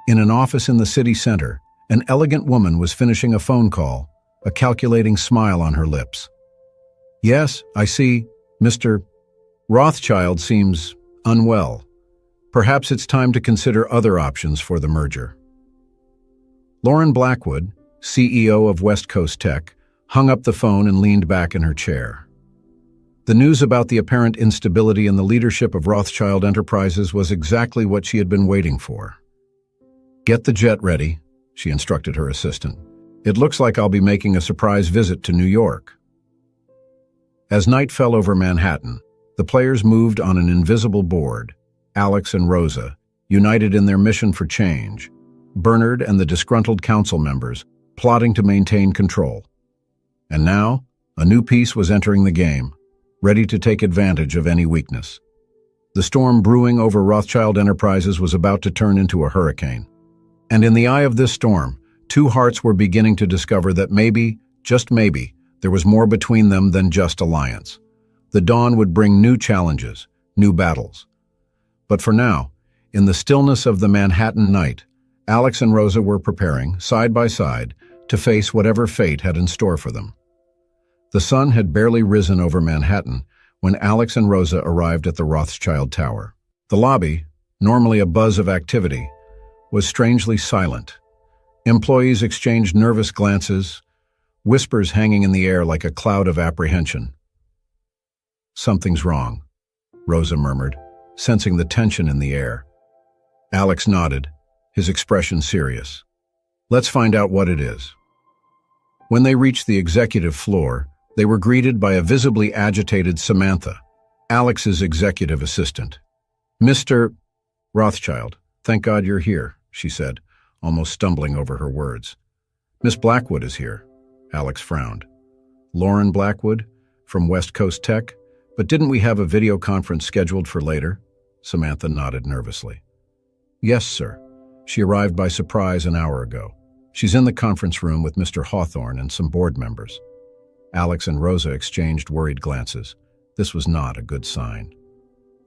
In an office in the city center, an elegant woman was finishing a phone call, a calculating smile on her lips. "Yes, I see. Mr. Rothschild seems unwell. Perhaps it's time to consider other options for the merger." Lauren Blackwood, CEO of West Coast Tech, hung up the phone and leaned back in her chair. The news about the apparent instability in the leadership of Rothschild Enterprises was exactly what she had been waiting for. "Get the jet ready," she instructed her assistant. "It looks like I'll be making a surprise visit to New York." As night fell over Manhattan, the players moved on an invisible board, Alex and Rosa, united in their mission for change, Bernard and the disgruntled council members, plotting to maintain control. And now, a new piece was entering the game, ready to take advantage of any weakness. The storm brewing over Rothschild Enterprises was about to turn into a hurricane. And in the eye of this storm, two hearts were beginning to discover that maybe, just maybe, there was more between them than just alliance. The dawn would bring new challenges, new battles. But for now, in the stillness of the Manhattan night, Alex and Rosa were preparing, side by side, to face whatever fate had in store for them. The sun had barely risen over Manhattan when Alex and Rosa arrived at the Rothschild Tower. The lobby, normally a buzz of activity, was strangely silent. Employees exchanged nervous glances, whispers hanging in the air like a cloud of apprehension. "Something's wrong," Rosa murmured, sensing the tension in the air. Alex nodded, his expression serious. "Let's find out what it is." When they reached the executive floor, they were greeted by a visibly agitated Samantha, Alex's executive assistant. "Mr. Rothschild, thank God you're here," she said, almost stumbling over her words. "Miss Blackwood is here," Alex frowned. "Lauren Blackwood, from West Coast Tech, but didn't we have a video conference scheduled for later?" Samantha nodded nervously. "Yes, sir. She arrived by surprise an hour ago. She's in the conference room with Mr. Hawthorne and some board members." Alex and Rosa exchanged worried glances. This was not a good sign.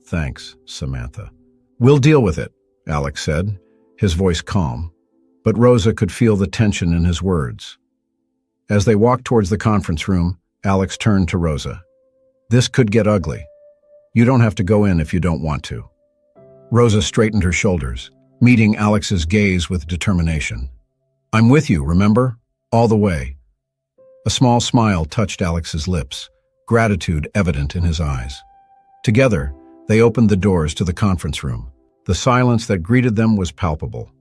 "Thanks, Samantha." "We'll deal with it," Alex said, his voice calm, but Rosa could feel the tension in his words. As they walked towards the conference room, Alex turned to Rosa. "This could get ugly. You don't have to go in if you don't want to." Rosa straightened her shoulders, meeting Alex's gaze with determination. "I'm with you, remember? All the way." A small smile touched Alex's lips, gratitude evident in his eyes. Together, they opened the doors to the conference room. The silence that greeted them was palpable.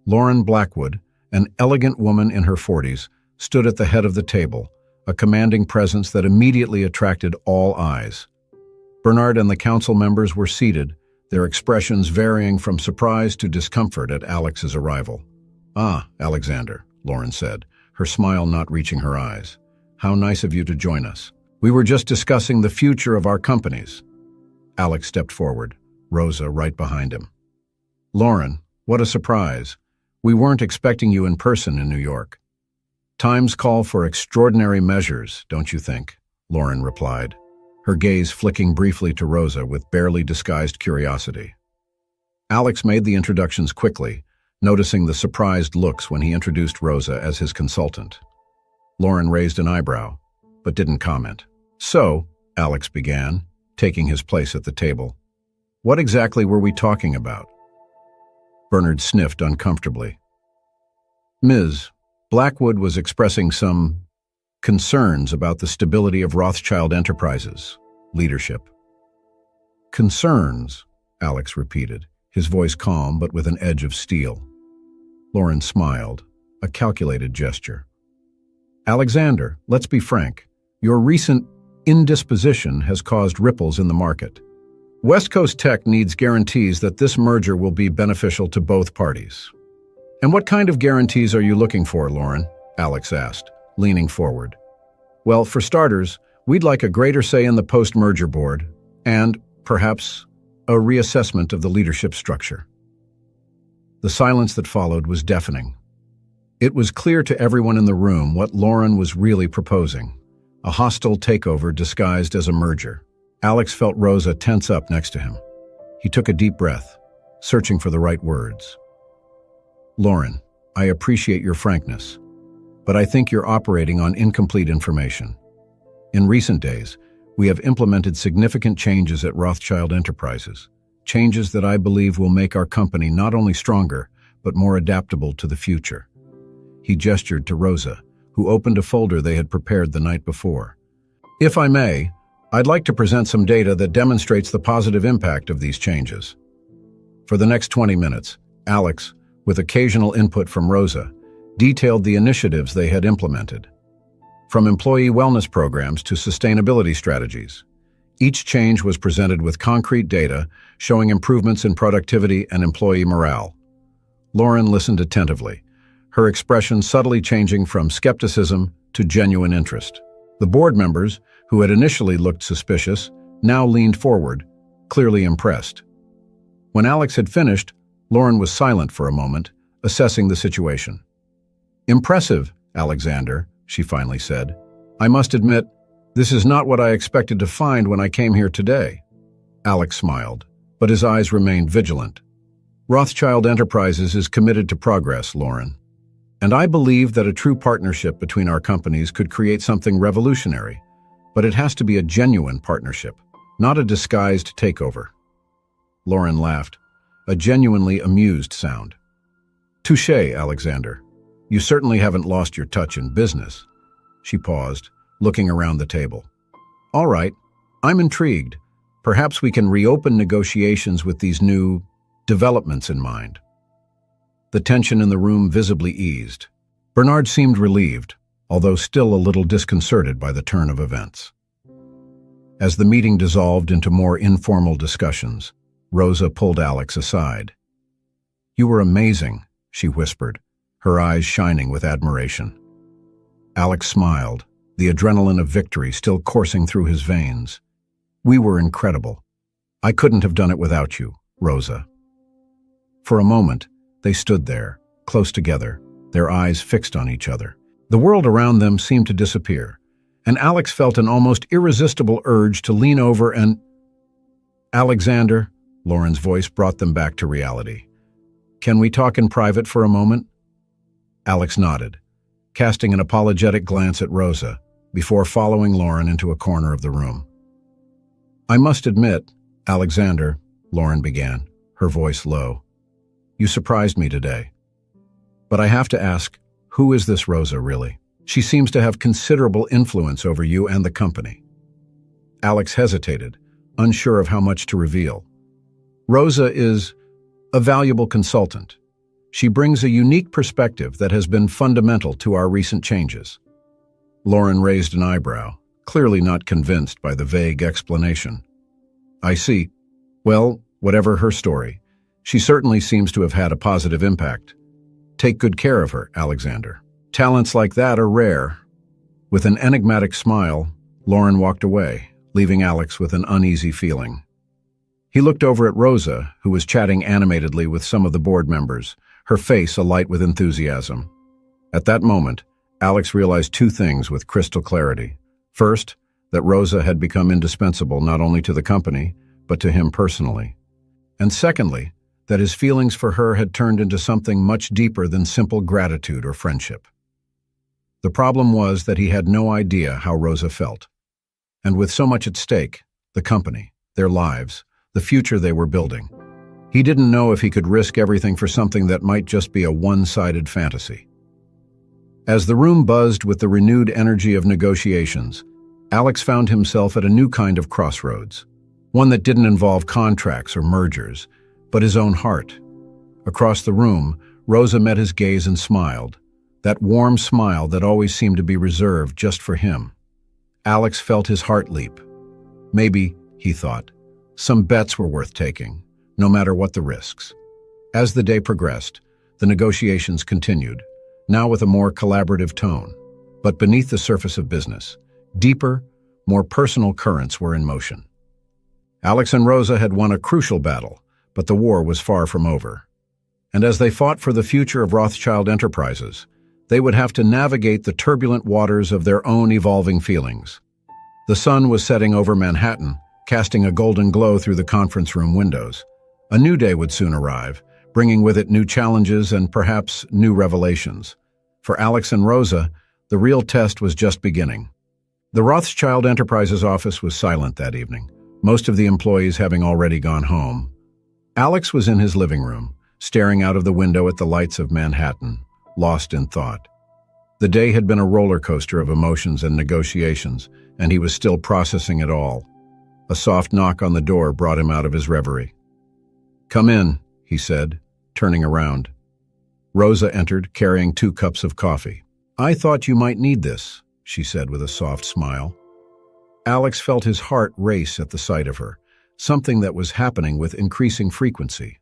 Lauren Blackwood, an elegant woman in her 40s, stood at the head of the table, a commanding presence that immediately attracted all eyes. Bernard and the council members were seated, their expressions varying from surprise to discomfort at Alex's arrival. "Ah, Alexander," Lauren said, her smile not reaching her eyes. "How nice of you to join us. We were just discussing the future of our companies." Alex stepped forward, Rosa right behind him. "Lauren, what a surprise. We weren't expecting you in person in New York." "Times call for extraordinary measures, don't you think?" Lauren replied, her gaze flicking briefly to Rosa with barely disguised curiosity. Alex made the introductions quickly, noticing the surprised looks when he introduced Rosa as his consultant. Lauren raised an eyebrow, but didn't comment. "So," Alex began, taking his place at the table, "what exactly were we talking about?" Bernard sniffed uncomfortably. "Ms. Blackwood was expressing some concerns about the stability of Rothschild Enterprises leadership." Concerns, Alex repeated, his voice calm but with an edge of steel. Lauren smiled, a calculated gesture. Alexander, let's be frank. Your recent indisposition has caused ripples in the market. West Coast Tech needs guarantees that this merger will be beneficial to both parties. And what kind of guarantees are you looking for, Lauren? Alex asked, leaning forward. Well, for starters, we'd like a greater say in the post-merger board and, perhaps, a reassessment of the leadership structure. The silence that followed was deafening. It was clear to everyone in the room what Lauren was really proposing, a hostile takeover disguised as a merger. Alex felt Rosa tense up next to him. He took a deep breath, searching for the right words. Lauren, I appreciate your frankness, but I think you're operating on incomplete information. In recent days, we have implemented significant changes at Rothschild Enterprises, changes that I believe will make our company not only stronger, but more adaptable to the future. He gestured to Rosa, who opened a folder they had prepared the night before. If I may, I'd like to present some data that demonstrates the positive impact of these changes. For the next 20 minutes, Alex, with occasional input from Rosa, detailed the initiatives they had implemented. From employee wellness programs to sustainability strategies, each change was presented with concrete data showing improvements in productivity and employee morale. Lauren listened attentively, her expression subtly changing from skepticism to genuine interest. The board members, who had initially looked suspicious, now leaned forward, clearly impressed. When Alex had finished, Lauren was silent for a moment, assessing the situation. Impressive, Alexander, she finally said. I must admit, this is not what I expected to find when I came here today. Alex smiled, but his eyes remained vigilant. Rothschild Enterprises is committed to progress, Lauren. And I believe that a true partnership between our companies could create something revolutionary. But it has to be a genuine partnership, not a disguised takeover. Lauren laughed, a genuinely amused sound. Touché, Alexander. You certainly haven't lost your touch in business. She paused, looking around the table. All right, I'm intrigued. Perhaps we can reopen negotiations with these new developments in mind. The tension in the room visibly eased. Bernard seemed relieved, although still a little disconcerted by the turn of events. As the meeting dissolved into more informal discussions, Rosa pulled Alex aside. You were amazing, she whispered, her eyes shining with admiration. Alex smiled, the adrenaline of victory still coursing through his veins. We were incredible. I couldn't have done it without you, Rosa. For a moment, they stood there, close together, their eyes fixed on each other. The world around them seemed to disappear, and Alex felt an almost irresistible urge to lean over and... Alexander, Lauren's voice brought them back to reality. Can we talk in private for a moment? Alex nodded, casting an apologetic glance at Rosa, before following Lauren into a corner of the room. I must admit, Alexander, Lauren began, her voice low. You surprised me today. But I have to ask, who is this Rosa really? She seems to have considerable influence over you and the company. Alex hesitated, unsure of how much to reveal. Rosa is a valuable consultant. She brings a unique perspective that has been fundamental to our recent changes. Lauren raised an eyebrow, clearly not convinced by the vague explanation. I see. Well, whatever her story, she certainly seems to have had a positive impact. Take good care of her, Alexander. Talents like that are rare. With an enigmatic smile, Lauren walked away, leaving Alex with an uneasy feeling. He looked over at Rosa, who was chatting animatedly with some of the board members, her face alight with enthusiasm. At that moment, Alex realized two things with crystal clarity. First, that Rosa had become indispensable not only to the company, but to him personally. And secondly, that his feelings for her had turned into something much deeper than simple gratitude or friendship. The problem was that he had no idea how Rosa felt. And with so much at stake, the company, their lives, the future they were building, he didn't know if he could risk everything for something that might just be a one-sided fantasy. As the room buzzed with the renewed energy of negotiations, Alex found himself at a new kind of crossroads, One that didn't involve contracts or mergers, but his own heart. Across the room, Rosa met his gaze and smiled, that warm smile that always seemed to be reserved just for him. Alex felt his heart leap. Maybe, he thought, some bets were worth taking, no matter what the risks. As the day progressed, the negotiations continued, now with a more collaborative tone. But beneath the surface of business, deeper, more personal currents were in motion. Alex and Rosa had won a crucial battle, but the war was far from over. And as they fought for the future of Rothschild Enterprises, they would have to navigate the turbulent waters of their own evolving feelings. The sun was setting over Manhattan, casting a golden glow through the conference room windows. A new day would soon arrive, bringing with it new challenges and perhaps new revelations. For Alex and Rosa, the real test was just beginning. The Rothschild Enterprises office was silent that evening, most of the employees having already gone home. Alex was in his living room, staring out of the window at the lights of Manhattan, lost in thought. The day had been a roller coaster of emotions and negotiations, and he was still processing it all. A soft knock on the door brought him out of his reverie. "Come in," he said, turning around. Rosa entered, carrying 2 cups of coffee. "I thought you might need this," she said with a soft smile. Alex felt his heart race at the sight of her, something that was happening with increasing frequency.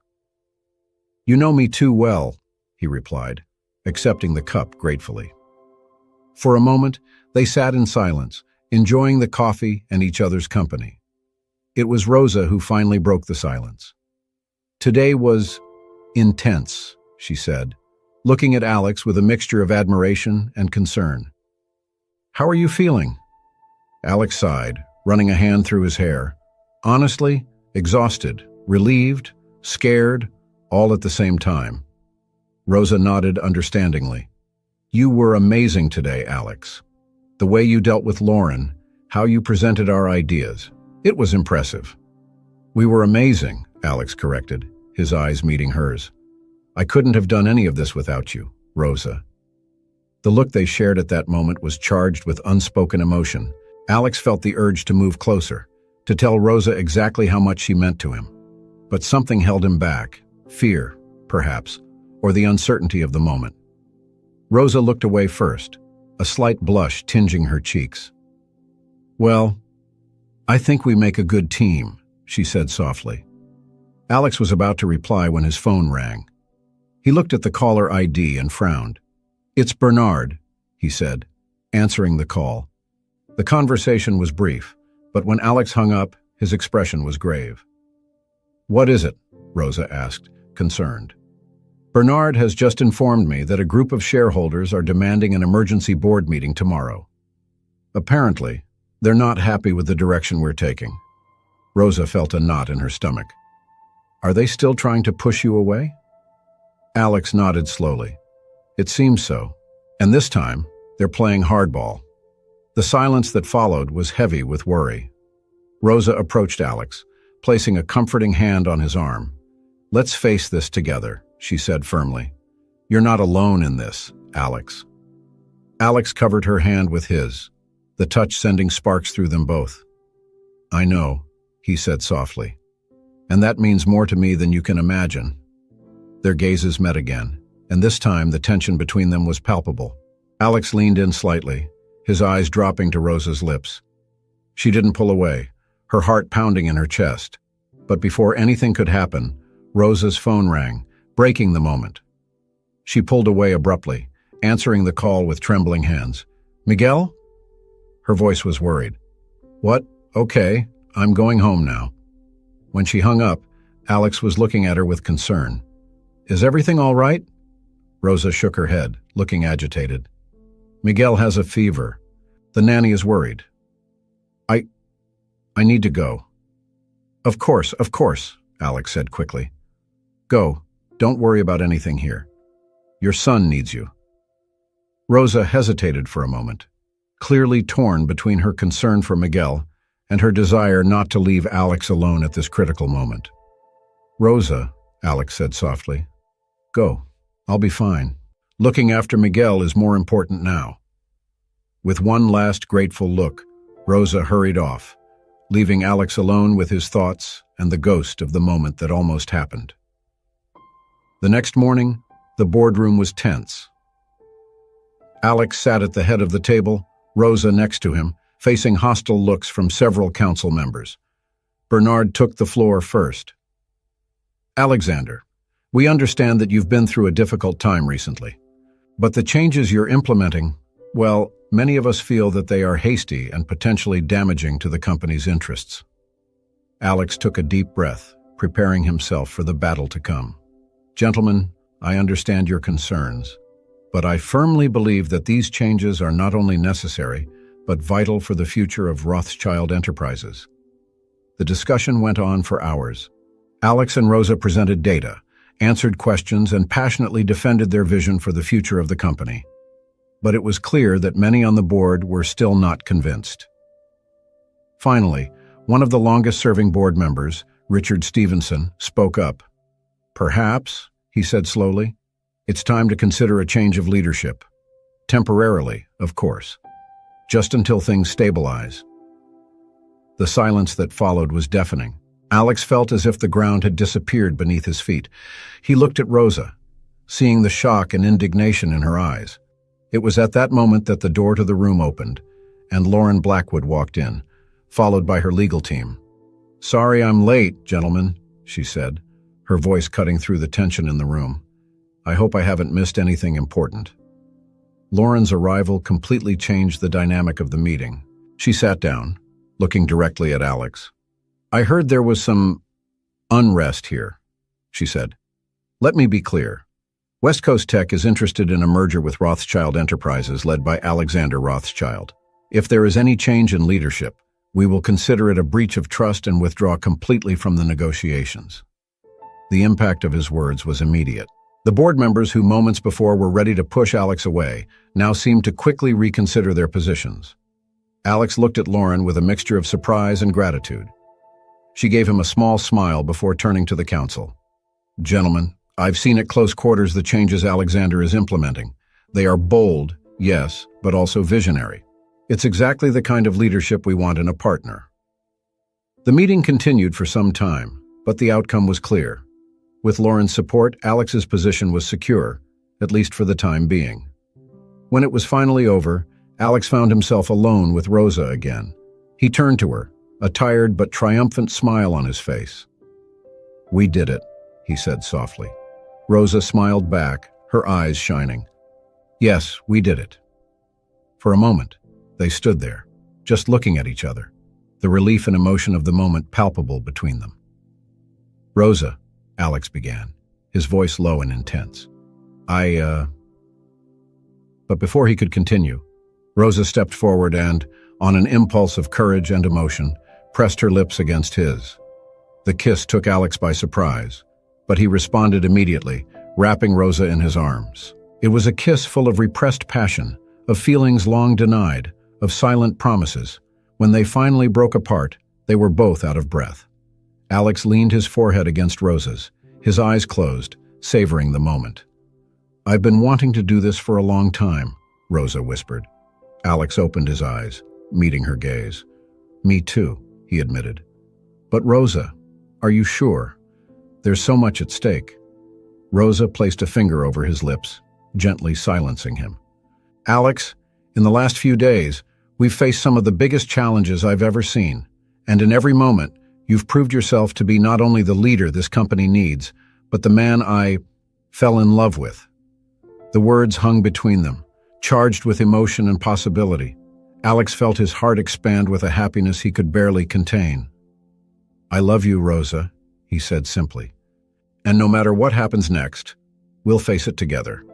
"You know me too well," he replied, accepting the cup gratefully. For a moment, they sat in silence, enjoying the coffee and each other's company. It was Rosa who finally broke the silence. "Today was intense," she said, looking at Alex with a mixture of admiration and concern. "How are you feeling?" Alex sighed, running a hand through his hair. Honestly, exhausted, relieved, scared, all at the same time. Rosa nodded understandingly. "You were amazing today, Alex. The way you dealt with Lauren, how you presented our ideas, it was impressive." "We were amazing," Alex corrected, his eyes meeting hers. "I couldn't have done any of this without you, Rosa." The look they shared at that moment was charged with unspoken emotion. Alex felt the urge to move closer, to tell Rosa exactly how much she meant to him. But something held him back, fear, perhaps, or the uncertainty of the moment. Rosa looked away first, a slight blush tinging her cheeks. "Well, I think we make a good team," she said softly. Alex was about to reply when his phone rang. He looked at the caller ID and frowned. "It's Bernard," he said, answering the call. The conversation was brief, but when Alex hung up, his expression was grave. "What is it?" Rosa asked, concerned. "Bernard has just informed me that a group of shareholders are demanding an emergency board meeting tomorrow. Apparently, they're not happy with the direction we're taking." Rosa felt a knot in her stomach. "Are they still trying to push you away?" Alex nodded slowly. "It seems so. And this time, they're playing hardball." The silence that followed was heavy with worry. Rosa approached Alex, placing a comforting hand on his arm. "Let's face this together," she said firmly. "You're not alone in this, Alex." Alex covered her hand with his, the touch sending sparks through them both. "I know," he said softly. "And that means more to me than you can imagine." Their gazes met again, and this time the tension between them was palpable. Alex leaned in slightly, his eyes dropping to Rosa's lips. She didn't pull away, her heart pounding in her chest. But before anything could happen, Rosa's phone rang, breaking the moment. She pulled away abruptly, answering the call with trembling hands. "Miguel?" Her voice was worried. "What? Okay, I'm going home now." When she hung up, Alex was looking at her with concern. "Is everything all right?" Rosa shook her head, looking agitated. "Miguel has a fever. The nanny is worried. I need to go." Of course," Alex said quickly. "Go. Don't worry about anything here. Your son needs you." Rosa hesitated for a moment, clearly torn between her concern for Miguel and her desire not to leave Alex alone at this critical moment. "Rosa," Alex said softly, "go. I'll be fine. Looking after Miguel is more important now." With one last grateful look, Rosa hurried off, leaving Alex alone with his thoughts and the ghost of the moment that almost happened. The next morning, the boardroom was tense. Alex sat at the head of the table, Rosa next to him, facing hostile looks from several council members. Bernard took the floor first. Alexander, we understand that you've been through a difficult time recently. But the changes you're implementing, well, many of us feel that they are hasty and potentially damaging to the company's interests. Alex took a deep breath, preparing himself for the battle to come. Gentlemen, I understand your concerns, but I firmly believe that these changes are not only necessary, but vital for the future of Rothschild Enterprises. The discussion went on for hours. Alex and Rosa presented data, answered questions, and passionately defended their vision for the future of the company. But it was clear that many on the board were still not convinced. Finally, one of the longest-serving board members, Richard Stevenson, spoke up. Perhaps, he said slowly, it's time to consider a change of leadership. Temporarily, of course. Just until things stabilize. The silence that followed was deafening. Alex felt as if the ground had disappeared beneath his feet. He looked at Rosa, seeing the shock and indignation in her eyes. It was at that moment that the door to the room opened, and Lauren Blackwood walked in, followed by her legal team. "Sorry I'm late, gentlemen," she said, her voice cutting through the tension in the room. "I hope I haven't missed anything important." Lauren's arrival completely changed the dynamic of the meeting. She sat down, looking directly at Alex. "I heard there was some unrest here," she said. "Let me be clear. West Coast Tech is interested in a merger with Rothschild Enterprises led by Alexander Rothschild. If there is any change in leadership, we will consider it a breach of trust and withdraw completely from the negotiations." The impact of his words was immediate. The board members who moments before were ready to push Alex away now seemed to quickly reconsider their positions. Alex looked at Lauren with a mixture of surprise and gratitude. She gave him a small smile before turning to the council. "Gentlemen, I've seen at close quarters the changes Alexander is implementing. They are bold, yes, but also visionary. It's exactly the kind of leadership we want in a partner." The meeting continued for some time, but the outcome was clear. With Lauren's support, Alex's position was secure, at least for the time being. When it was finally over, Alex found himself alone with Rosa again. He turned to her, a tired but triumphant smile on his face. "We did it," he said softly. Rosa smiled back, her eyes shining. "Yes, we did it." For a moment, they stood there, just looking at each other, the relief and emotion of the moment palpable between them. "Rosa," Alex began, his voice low and intense. But before he could continue, Rosa stepped forward and, on an impulse of courage and emotion, pressed her lips against his. The kiss took Alex by surprise, but he responded immediately, wrapping Rosa in his arms. It was a kiss full of repressed passion, of feelings long denied, of silent promises. When they finally broke apart, they were both out of breath. Alex leaned his forehead against Rosa's, his eyes closed, savoring the moment. "I've been wanting to do this for a long time," Rosa whispered. Alex opened his eyes, meeting her gaze. "Me too," he admitted. "But Rosa, are you sure? There's so much at stake." Rosa placed a finger over his lips, gently silencing him. "Alex, in the last few days, we've faced some of the biggest challenges I've ever seen, and in every moment, you've proved yourself to be not only the leader this company needs, but the man I fell in love with." The words hung between them, charged with emotion and possibility. Alex felt his heart expand with a happiness he could barely contain. "I love you, Rosa," he said simply. "And no matter what happens next, we'll face it together."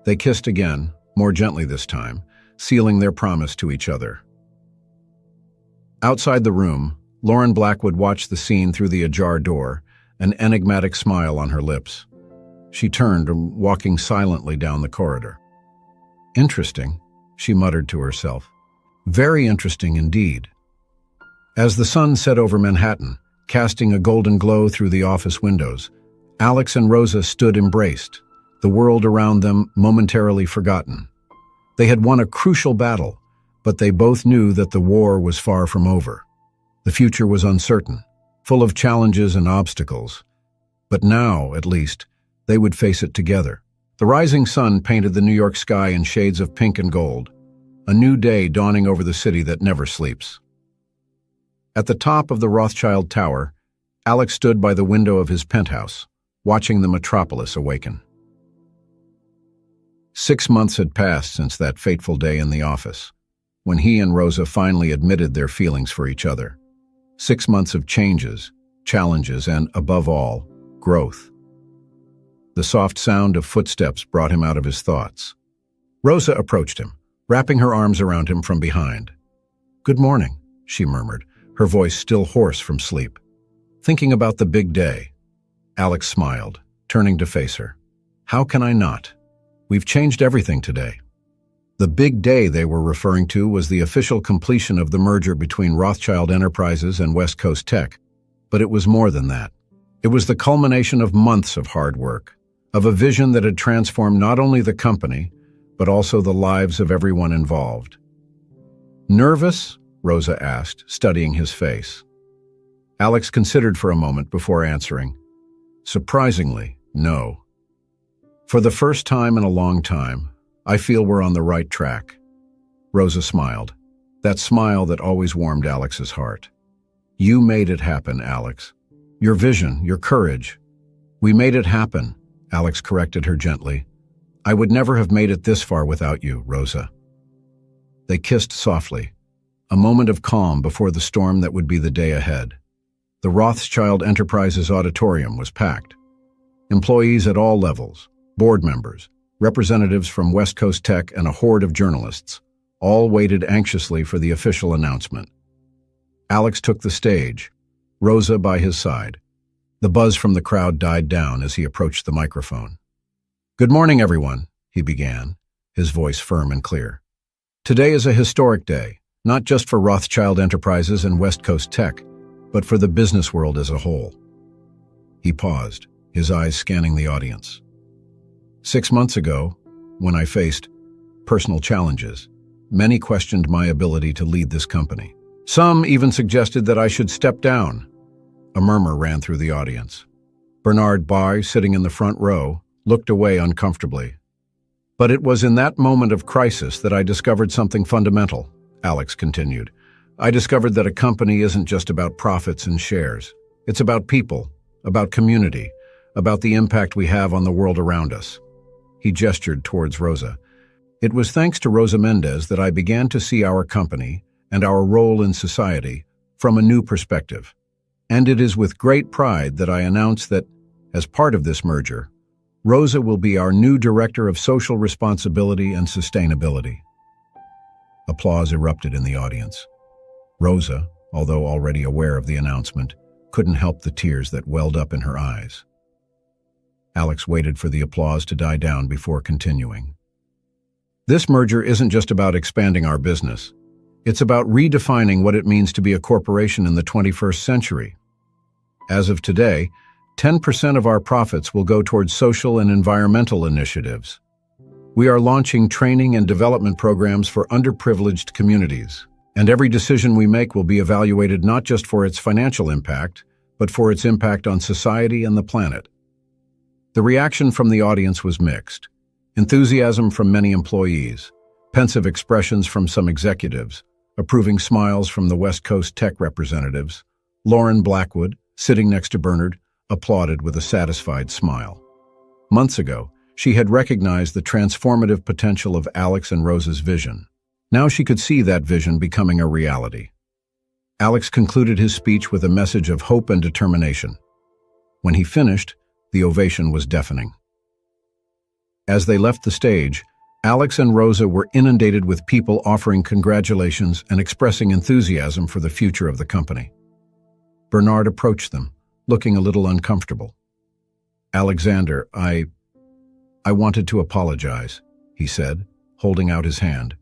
They kissed again, more gently this time, sealing their promise to each other. Outside the room, Lauren Blackwood watched the scene through the ajar door, an enigmatic smile on her lips. She turned, walking silently down the corridor. "Interesting," she muttered to herself. "Very interesting indeed." As the sun set over Manhattan, casting a golden glow through the office windows, Alex and Rosa stood embraced, the world around them momentarily forgotten. They had won a crucial battle, but they both knew that the war was far from over. The future was uncertain, full of challenges and obstacles. But now, at least, they would face it together. The rising sun painted the New York sky in shades of pink and gold, a new day dawning over the city that never sleeps. At the top of the Rothschild Tower, Alex stood by the window of his penthouse, watching the metropolis awaken. 6 months had passed since that fateful day in the office, when he and Rosa finally admitted their feelings for each other. 6 months of changes, challenges, and, above all, growth. The soft sound of footsteps brought him out of his thoughts. Rosa approached him, wrapping her arms around him from behind. "Good morning," she murmured, her voice still hoarse from sleep. "Thinking about the big day." Alex smiled, turning to face her. "How can I not? We've changed everything today." The big day they were referring to was the official completion of the merger between Rothschild Enterprises and West Coast Tech. But it was more than that. It was the culmination of months of hard work, of a vision that had transformed not only the company, but also the lives of everyone involved. "Nervous?" Rosa asked, studying his face. Alex considered for a moment before answering. "Surprisingly, no. For the first time in a long time, I feel we're on the right track." Rosa smiled, that smile that always warmed Alex's heart. "You made it happen, Alex. Your vision, your courage. We made it happen," Alex corrected her gently. "I would never have made it this far without you, Rosa." They kissed softly, a moment of calm before the storm that would be the day ahead. The Rothschild Enterprises auditorium was packed. Employees at all levels, board members, representatives from West Coast Tech, and a horde of journalists, all waited anxiously for the official announcement. Alex took the stage, Rosa by his side. The buzz from the crowd died down as he approached the microphone. "Good morning, everyone," he began, his voice firm and clear. "Today is a historic day, not just for Rothschild Enterprises and West Coast Tech, but for the business world as a whole." He paused, his eyes scanning the audience. 6 months ago, when I faced personal challenges, many questioned my ability to lead this company. Some even suggested that I should step down. A murmur ran through the audience. Bernard Barr, sitting in the front row, looked away uncomfortably. "But it was in that moment of crisis that I discovered something fundamental," Alex continued. "I discovered that a company isn't just about profits and shares. It's about people, about community, about the impact we have on the world around us." He gestured towards Rosa. "It was thanks to Rosa Mendez that I began to see our company and our role in society from a new perspective. And it is with great pride that I announce that, as part of this merger, Rosa will be our new Director of Social Responsibility and Sustainability." Applause erupted in the audience. Rosa, although already aware of the announcement, couldn't help the tears that welled up in her eyes. Alex waited for the applause to die down before continuing. "This merger isn't just about expanding our business. It's about redefining what it means to be a corporation in the 21st century. As of today, 10% of our profits will go towards social and environmental initiatives. We are launching training and development programs for underprivileged communities, and every decision we make will be evaluated not just for its financial impact, but for its impact on society and the planet." The reaction from the audience was mixed. Enthusiasm from many employees, pensive expressions from some executives, approving smiles from the West Coast Tech representatives. Lauren Blackwood, sitting next to Bernard, applauded with a satisfied smile. Months ago, she had recognized the transformative potential of Alex and Rosa's vision. Now she could see that vision becoming a reality. Alex concluded his speech with a message of hope and determination. When he finished, the ovation was deafening. As they left the stage, Alex and Rosa were inundated with people offering congratulations and expressing enthusiasm for the future of the company. Bernard approached them, looking a little uncomfortable. "Alexander, I wanted to apologize," he said, holding out his hand.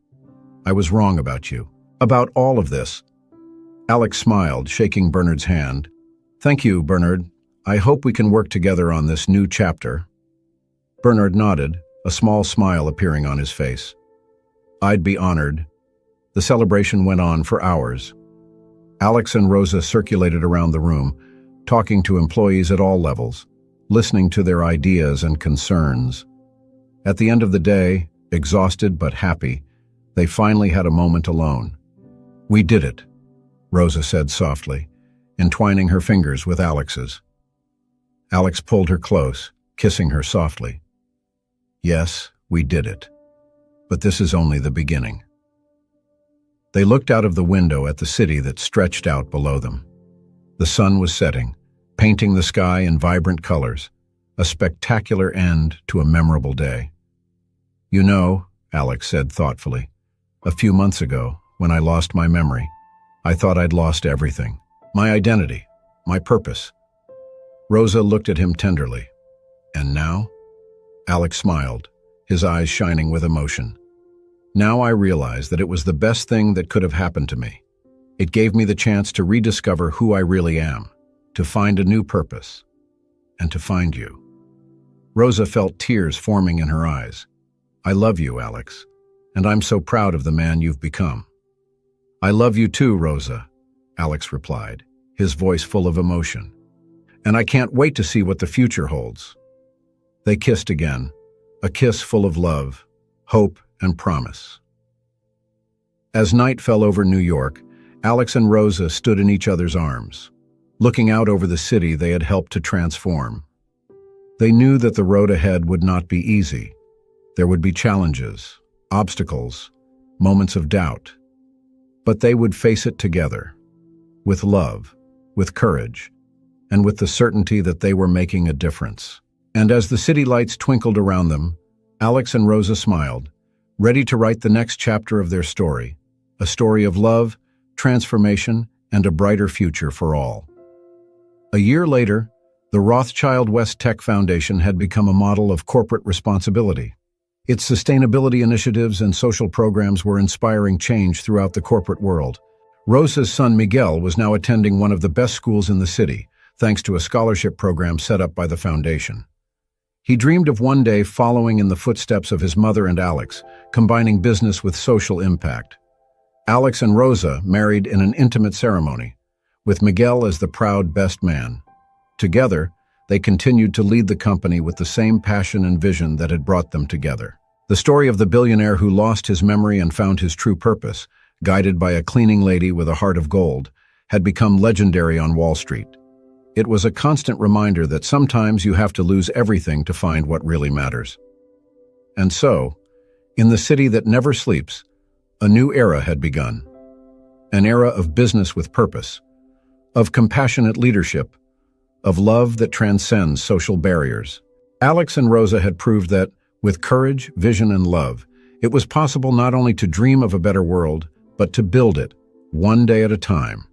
"I was wrong about you, about all of this." Alex smiled, shaking Bernard's hand. "Thank you, Bernard. I hope we can work together on this new chapter." Bernard nodded, a small smile appearing on his face. "I'd be honored." The celebration went on for hours. Alex and Rosa circulated around the room, talking to employees at all levels, listening to their ideas and concerns. At the end of the day, exhausted but happy, they finally had a moment alone. "We did it," Rosa said softly, entwining her fingers with Alex's. Alex pulled her close, kissing her softly. "Yes, we did it. But this is only the beginning." They looked out of the window at the city that stretched out below them. The sun was setting, painting the sky in vibrant colors, a spectacular end to a memorable day. "You know," Alex said thoughtfully, "a few months ago, when I lost my memory, I thought I'd lost everything. My identity, my purpose." Rosa looked at him tenderly. "And now?" Alex smiled, his eyes shining with emotion. "Now I realize that it was the best thing that could have happened to me. It gave me the chance to rediscover who I really am, to find a new purpose, and to find you." Rosa felt tears forming in her eyes. "I love you, Alex, and I'm so proud of the man you've become." "I love you too, Rosa," Alex replied, his voice full of emotion. "And I can't wait to see what the future holds." They kissed again, a kiss full of love, hope, and promise. As night fell over New York, Alex and Rosa stood in each other's arms, looking out over the city they had helped to transform. They knew that the road ahead would not be easy. There would be challenges, obstacles, moments of doubt. But they would face it together, with love, with courage, and with the certainty that they were making a difference. And as the city lights twinkled around them, Alex and Rosa smiled, ready to write the next chapter of their story, a story of love, transformation, and a brighter future for all. A year later, the Rothschild West Tech Foundation had become a model of corporate responsibility. Its sustainability initiatives and social programs were inspiring change throughout the corporate world. Rosa's son Miguel was now attending one of the best schools in the city, thanks to a scholarship program set up by the foundation. He dreamed of one day following in the footsteps of his mother and Alex, combining business with social impact. Alex and Rosa married in an intimate ceremony, with Miguel as the proud best man. Together, they continued to lead the company with the same passion and vision that had brought them together. The story of the billionaire who lost his memory and found his true purpose, guided by a cleaning lady with a heart of gold, had become legendary on Wall Street. It was a constant reminder that sometimes you have to lose everything to find what really matters. And so, in the city that never sleeps, a new era had begun. An era of business with purpose, of compassionate leadership, of love that transcends social barriers. Alex and Rosa had proved that, with courage, vision, and love, it was possible not only to dream of a better world, but to build it, one day at a time.